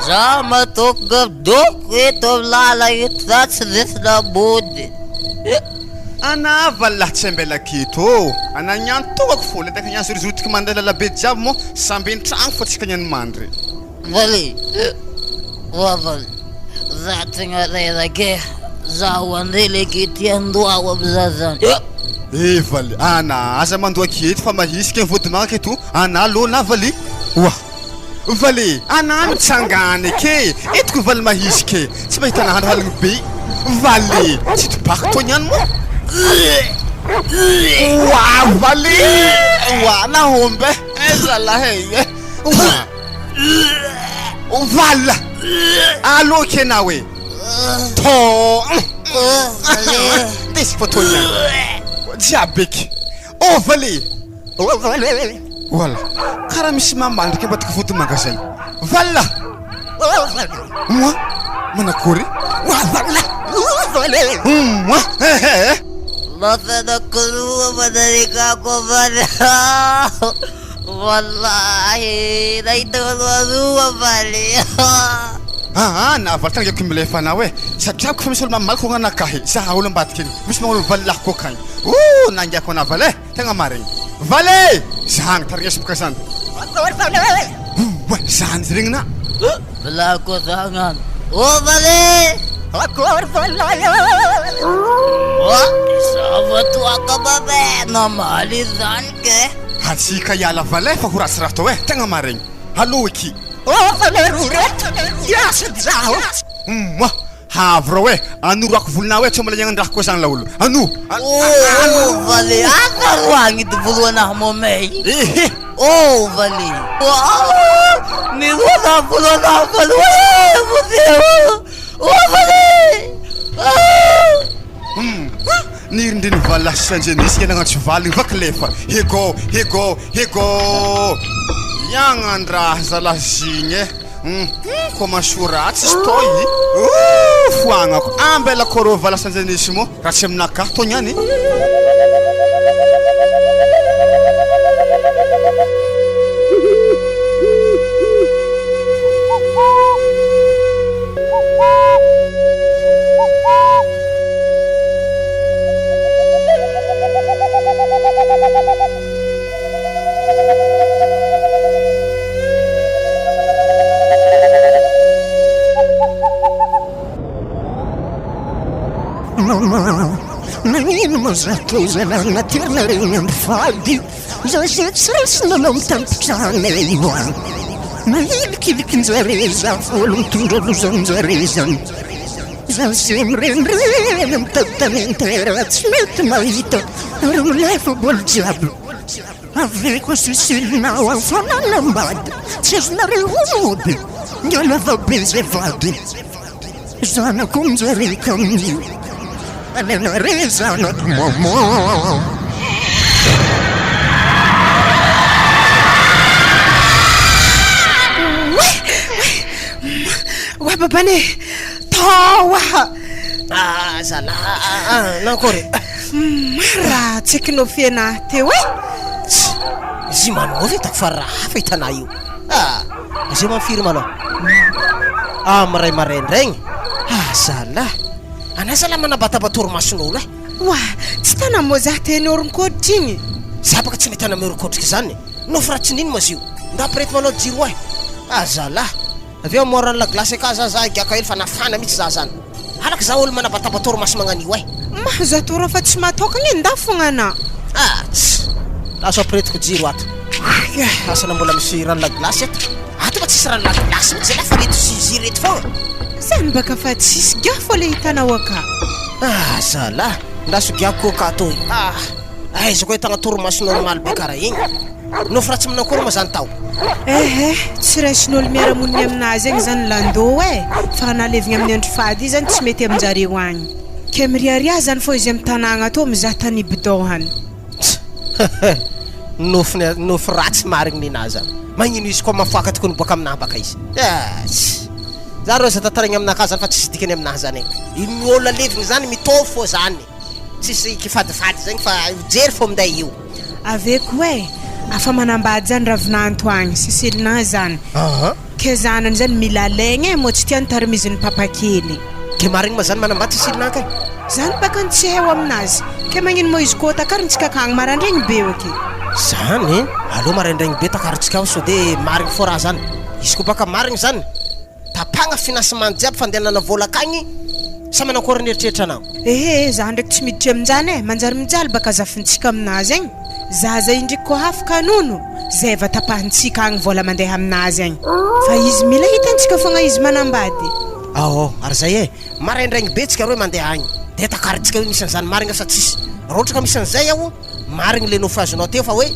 Za matonga doko eto lala eto za tsy resina body. ana vala tsy ambela keto ana niany togako fola ndaka niany zorizotiky mandeha lalabe jiaby mo samby an-tragno fa tsika niany mandry Valy. Oa valy. Za tegna rerake. Zaho andre leke ty andoao am'za zany. valy ana aza mandoa kety fa mahisika ny vodimagna keto ana lona valy oa valy ana mitsangany ake etiko valy mahisike tsy mahita nahandro halagny be valy tsy topaka to niany mo oa valy oa nahombe zalahy vala aloky anao e to desy fotonia jiabeky valy wala karaha misy mamandrika mbatiko vodimanga zay vala moi manakory moi Mafanakoroa manarikako valy. Wallahi nahitana valy. navaly tagna iako milefa anao satriako fa misy olo mamaliky hognanakahy zaha olo ambadiky eny misy magnolo valilahiko kokagny nangiako ana valy tegna maregny valy zagny tarignesa boka zany zany regny na Vlako zangan. Valy. Sama tuaka babe namali zany ke. Hatsika iala valy fa ho ratsy raha tao tegna maregny allo eky moi havy rao anorako volonao tsy mbola iagnandraha koa zany laolo ano valy akaroagny dy volohanahy momey valy nirona volohanahy valy valy nirindreny valy lasanjenisika anagnatso valy vakilefa hego iagnandraha zalazigny komanso ratsy izy toy foagnako ambela kôrô valy lasanjenisy mo raha tsy aminakahy to niany Nanino mazato zana tirna regny fady za setsy nanao mitampitrana io nahilikilikinjare za folo mitondra lozanjare zany za se mirenireny mitantanentera tsy mety mahita ary milefa boly jiaby aveko sisilinao afananambady tsy azonareo onody ngalava be zay vady zanako minjareka amin'io anenare zanako mama wa babane tawa zala nakory mara tsekinao fiana teo izy manao vitako fa raha fa hitana io zay mamfiry manao maray maraindregny zala anazala manabatabatory mason'olo wa tsy tana mo za teny oronkoditra igny za baka tsy nahitana miorokodriky zany no fa raha tsy nino mazio ndaprety manao jiro zala aveo moran'ny la glace ka za giaka hely fa nafana mihitsy za zany halaka za olo manabatabatory maso magnanio mahazatora fa tsy matokagny nda fognana laso apiretiko jiro ato asana mbola misy ranola glasy ato fa tsisy ranola glasy mitsy zay lafa reto sizy reto foana zany baka fa tsisy gia fô le hitanao aka zala ndasogiako ka to aizako hoe tagna toromaso normal be karaha igny nofo raha tsy minakoro ma zany tao tsy raisin'olo miara-moniny aminazy egny zany landô fa nalevigna amin'ny andro fady io zany tsy mety aminjareo agny ke miriaria zany fô izy amy tanàgna to mizaha tany bidohany nofo ratsy marigny nina zany magnino izy koa mafoaka tokony boaka aminahy baka izy za reo za tantaragny aminaka zany fa tsisy dikany aminahy zany iny miôlo alevigny zany mitovy fô zany tsisy kifadifady zagny fa jery fô minday io aveko afa manambady zany ravinanto agny siselina zany ke zanany zany mila laigny mo tsy tiany tarimiziny papa kely ke marigny ma zany manambady siselina kay zany bakany tsy heo aminazy ke magnino mo izy koa takaritsika akagny marandraigny be oke zany allo marandraigny be takaritsika ao so de marigny fô raha zany izy koa baka marigny zany tapagna financement jiaby fandehanana vola akagny sa manakory ny eritreritra anao zah ndraiky tsy miditry aminjany manjary mijaly baka zafintsika aminazy agny zaza indriky koa hafaka nono zay va tapahintsika agny vola mandeha aminazy agny fa izy mila hitantsika fogna izy manambady ary zay maraindraigny be tsika roe mandeha agny de takaritsika hoe misy an'izany marigna fa tsisy raha ohatra ka misy an'izay aho marigny le nofo azonao teo fa hoe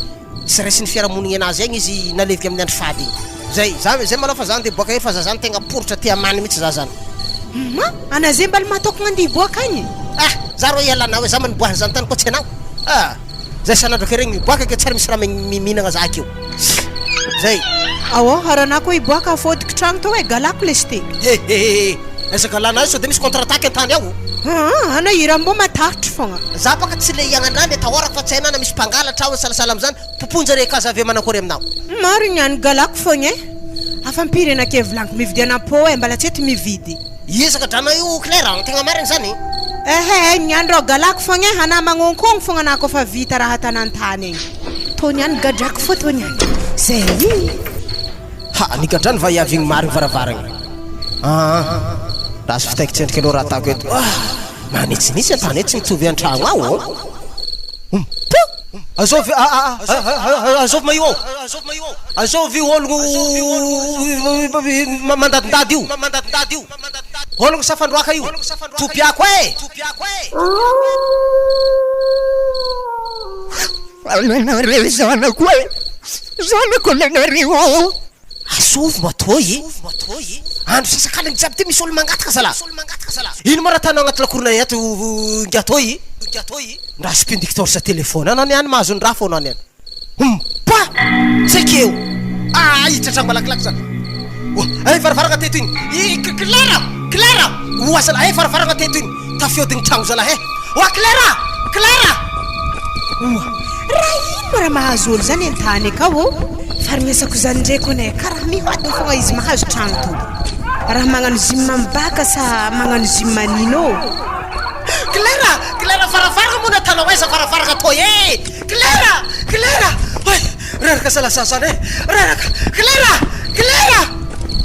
sy raisin'ny fiarahamonigny anazy agny izy naleviky amin'ny andro fady igny zay malaha fa zany de boaka hoe fa za zany tegna porotra tia many mihitsy za zany anazay mbala matokagna andeha boaka agny za ro ialana hoe za maniboahany zany tany koa tsy anao zay sanandro ke regny miboaka ke tsara misy raha mihinagna za akeo zay harana koa iboaka afôdiky tragno to hoe galako lesty eza galana so de misy contre-attaque antany ao ana irambo matahotry fogna za baka tsy le iagnandrany tahorako fa tsy hainana misy mpangalatra ao salasala am'zany poponjare kazave manakory aminao maro niany galako fogna afampirena ke vilaniko mividy anapo mbala tsy ety mividy izaka drana io claire tegna marigny zany niandro galako fogna hana magnonkogno fogna anako fa vita raha tanantany egny to niany gadrako fô to niany zay nigadrany va iavigny marigny varavaragny raha sy fitaiky tsendriky aloha raha atako eto manitsinitsy antany e tsy mitovy an-tragno ao azovy maio azovy ologno mandadindady io ologno safandroaka io topiako Alanareo zanako zanako lanareo asovy matoy andro sasakaligny jiaby ty misy olo mangataka zala ino ma raha tanao agnaty lakorona eto ngiatoy ndraha spindikitor sa telefôny anao niany mahazo ny raha fô anao niany tsakeo itratragno malakilaky zany faravaragna teto igny claire oazala faravaragna teto igny tafiodigny tragno zala claire raha ino raha mahazo olo zany antany akao farimiasako zany ndraiky one karaha mihodiny fogna izy mahazo tragno to raha magnano zimma mibaka sa magnano zimma nino claire faravaragna mona tanao aiza faravaragna toy claire reraka salasasany reraka claire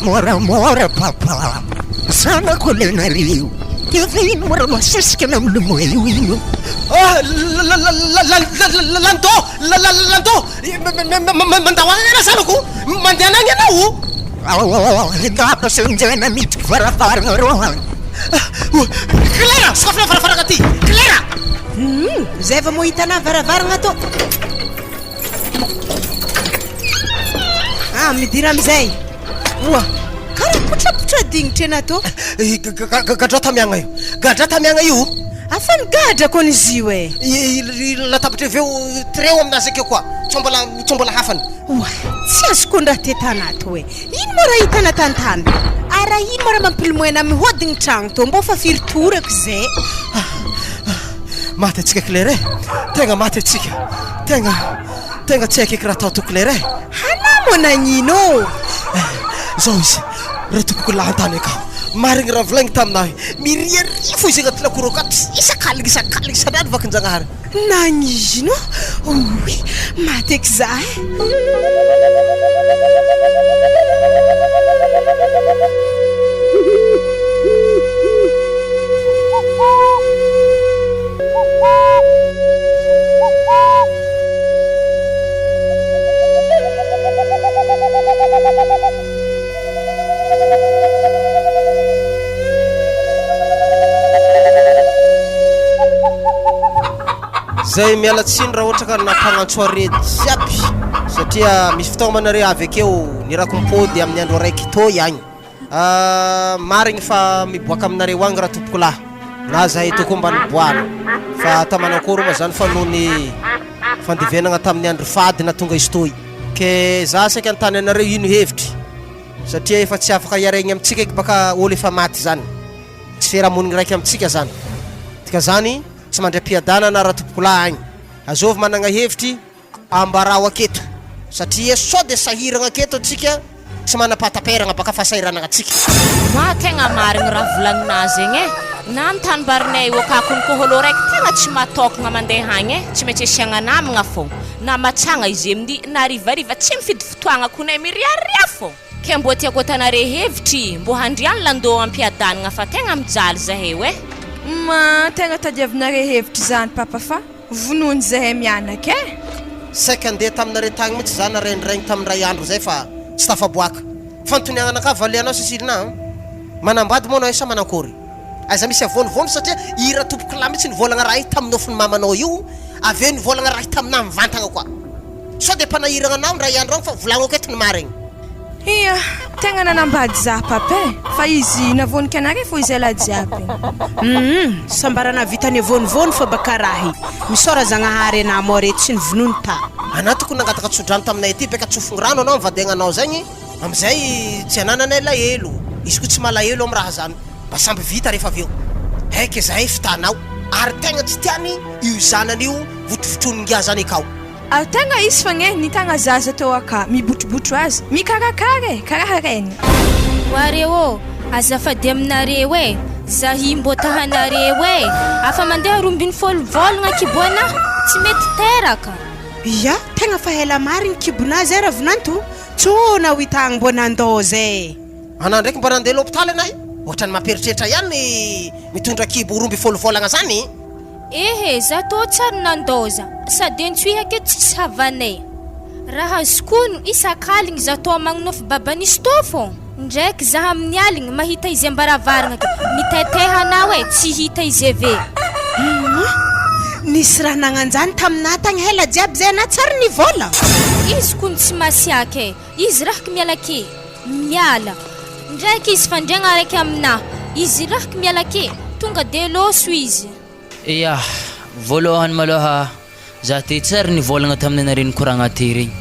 moramora papa zanako lanareo efa ino mora masisika na milomo io ino landô mandahoagna zanako mandehanagny anao ngapa senjena midika faravaragna roagny claire sokafana faravaragna ty claire zay va mo hitana varavaragna to midira amizay karaha potrapotra dignitry ena to gadra tamiagna io afa nigadra koa nizy io latabatra aveo treo aminazy akeo koa tsombola hafany tsy azoko ndraha tetanato ino mo raha hitana tantany araha ino mo raha mampilimoena mihodigny tragno to mbo fa firitorako zay maty atsika claire tegna maty atsika tegna tsy haiko eky raha tao to claire hanamo nagnino zao izy raha tokoko lahantany akao marigny raha volagny taminahy miriaria fo izy agnaty lakoro akato isakaligny sanany vakinjanahary nagnizino maty eky za zay miala tsiny raha ohatra ka nampagnantsoare jiaby satria misy fotoagna manare avy akeo nirako mipody amin'ny andro araiky tô ihany marigny fa miboaka aminareo agny raha tompoko lahy na zahay toko mba niboana fa tamanakoro ma zany fa nohony fandevenagna tamin'ny andro fady na tonga izy toy ke za saika antany anareo ino hevitry satria efa tsy afaka hiaraigny amitsika eky baka olo efa maty zany tsy fiarahamonigny raiky amitsika zany tika zany tsy mandray ampiadanana raha tompoko lahy agny azovy managna hevitry ambarao aketo satria sao de sahiragna aketo atsika tsy manapataperagna baka fahasahiranagna atsika ma tegna marigny raha volagninaa zegny na ny tanibarinay io akako ny koholo raiky tegna tsy matokagna mandeha agny tsy maintsy asiagna namagna fô na matsagna izy amin'ny narivariva tsy mifidy fotoagna konay miriaria fô ke mbo tiako tanare hevitry mbo handriany landô ampiadanagna fa tegna mijaly zahay ma tegna tadiavinare hevitry zany papa fa vonony zahay mianaka saika andeha taminare tagny mihitsy zany rendraigny tamin'ny ray andro zay fa tsy tafaboaka fantoniagnanaka valianao sisilina manambady moa anao isa manakory aiza misy avonivony satria ira tompoko lahy mihitsy nivolagna raha io taminofony mamanao io aveo nivolagna raha io taminah mivantagna koa sao de mpanahiragna anao ray andro agny fa volagno aketo ny marigny ia tegna nanambady za papa fa izy navonika anare fo izy ala jiaby sambarana vitany avonivony fa baka rahy misora zagnahary anamo reto sy ny vonony ta ana tokony nangataka tsodrano taminay aty beka tsofogny rano anao mivadiagnanao zagny amizay tsy anananay lahelo izy ko tsy malahelo amy raha zany mba samby vita rehefa aveo haiky zahay fitanao ary tegna tsy tiany io zanan'io votrovotroningia zany akao ary tegna izy fagny nitagna zaza teo aka mibotrobotro azy mikarakara karaha reny oareo azafady aminareo zahi mbo tahanareo afa mandeha rombiny folo-volagna kiboana tsy mety teraka ia tegna fa hela marigny kibona zay ravinanto tsona ho hitagny mbo nandô zay ana ndraiky mba nandeha l'hôpitaly anay ohatrany mamperitreritra ihany mitondra kibo romby folo-volagna zany za tô tsary nandoza sady antsoiha ake tsisy havanay raha azokony isakaligny za tô magnonofo babanisy tô fô ndraiky zaha amin'ny aligny mahita izy ambaravaragna ke mitetehanao tsy hita izy ave nisy raha nagnanjany taminah tagny hela jiaby zay ana tsary nivola izy kony tsy masiaka izy rahaky mialake miala ndraiky izy fandriagna araiky aminah izy rahaky mialake tonga de loso izy ia voalohany maloha za te tsary nivolagna taminay nare nikoragna ty regny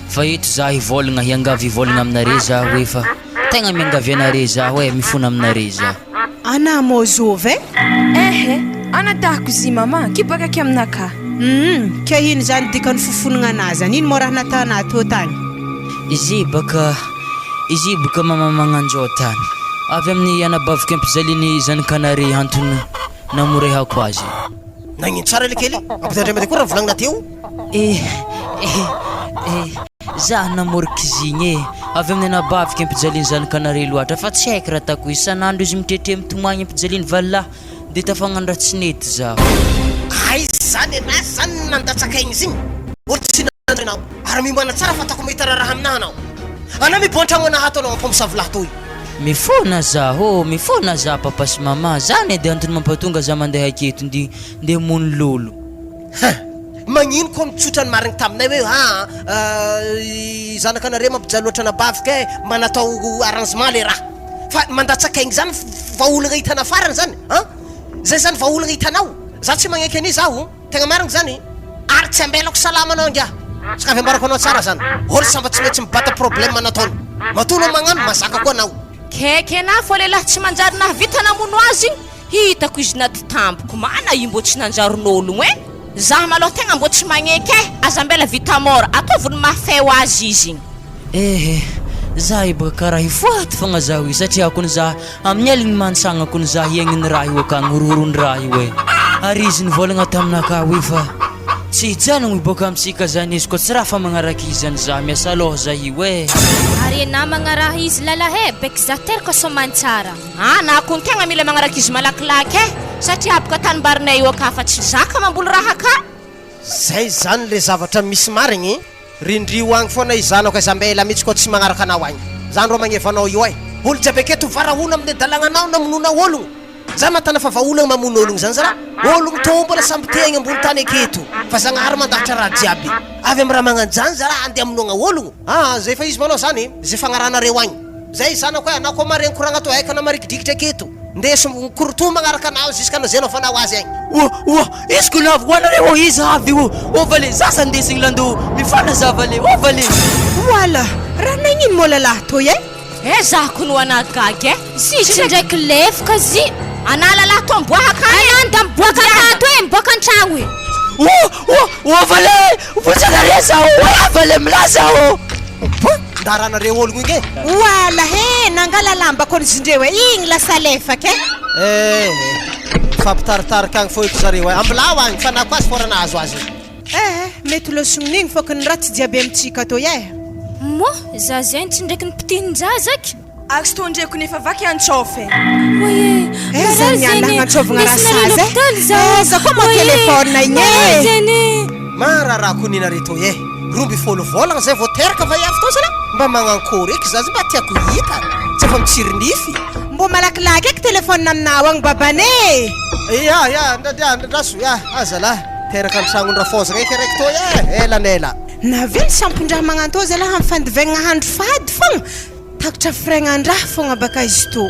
fa eto za hivolagna hiangavy hivolagna aminare za hoe fa tegna miangavy anare za hoe mifona aminare za ana mo zove ana dahako izy mama kibakake aminaka ke ino zany dikany fofonagna anazy any ino mo raha natana tô tany izy baka mama magnanjao tany avy amin'ny anabavika ampizaliny zanakanare antony namorehako azy nagnino tsara lekely ampitandray mande koa raha volagna teo za namoriky zigny avy amin'ny anabavika ampijaliany zanakanare loatra fa tsy haiko raha tako isan'andro izy mitretre mitomagny ampijaliany valahy de tafagnano raha tsy nety zaho aizy zany anazy zany nandatsakaigny zigny olo tsy nanao ary mimana tsara fa tako mahita raha aminah anao ana miboantragno anahato anao ampamisavolahy toy mifona za papa sy mama zany de antony mampatonga za mandeha aketo nde mony lolo magnino koa mitsotra ny marigny taminay hoe zanakanare mampijaloatra anabavika manatao arrangement le raha fa mandatsakaigny zany vaolagna hitana farany zany zay zany vaolagna hitanao za tsy magneky ani zaho tegna marigny zany ary tsy ambelako salama anao ngia ska avy ambarako anao tsara zany olo samba tsy maintsy mibata problème nataony matono magnano mazaka koa anao keke na fô lehilahy tsy manjary nahavita namono azy hitako izy naty tampoko mana io mbo tsy nanjaron'ologno za maloha tegna mbo tsy magneky aza mbela vita mora ataoviny mafeo azy izy za ibaka karaha ifoaty fogna zaho io satria akony za amin'ny aligny mansagna akony za hiaigniny raha io akagny rorony raha io ary izy nivolagna taminaka hoe fa tsy hijanogno iboaka amitsika zany izy koa tsy raha fa magnaraky izy any za miasa aloha za io ary namagna raha izy lalahy beky za teraka somantsara na akony tegna mila magnaraky izy malakilaky satria abaka tanimbarinay io aka fa tsy zaka mamboly raha ka zay zany le zavatra misy marigny rindrio agny foana izanako izambela mihitsy koa tsy magnaraka anao agny zany ro magnevanao io olo jiaby aketo varahona amin'ny dalagnanao namonona ologno za matana fa vaolagna mamono ologno zany zara ologno to mbola samby tegna ambony tany aketo fa zagnahary mandahatra raha jiaby avy amin'ny raha magnano zany zara andeha amonoagna ologno zay fa izy manao zany zay fagnaranareo agny zay zany koa anao koa maregny koragna to haika na marikidrikitra aketo ndeso koroto magnaraka anao jusqu'à zay anao fanao azy agny izy ko lavy hoanareo izy avy ovale zasa ndesigny lando mifanazava le ovale wala raha nagnino moa lalahy toy zako no anagagy Sitry ndraiky lefaka zy analalahy to miboaka ananda miboaka tato miboaka an-tragno ovale vojanare zao ovale milaza ndaranareo ologno igny wala he nangala lamba koa nizindreo igny lasa lefaka fampitaritarika agny foiky zareo ambilao agny fa nako azy forana azo azy mety losognon'igny fô ny raha tsy jiaby amintsika toy mo za zany tsy ndraiky nipitihin-jazaky ary sy tondreko nefa vaky antsôfy zany nianahagna antsôvagna raha za koa mo telefôna igny mararako ninare toy romby folo volagna zay vao teraka va iavy to zala mba magnankory eky za mba tiako hita tsy efa mitsirinify mbo malakilaky eky telefôna aminao agny babane ndraso azalahy teraka antragnondraha fôzagna eky araiky toy elanela navely sampondraha magnano to zalahy amifandivagna handro fady fogna takotra firaignandraha fogna baka izy to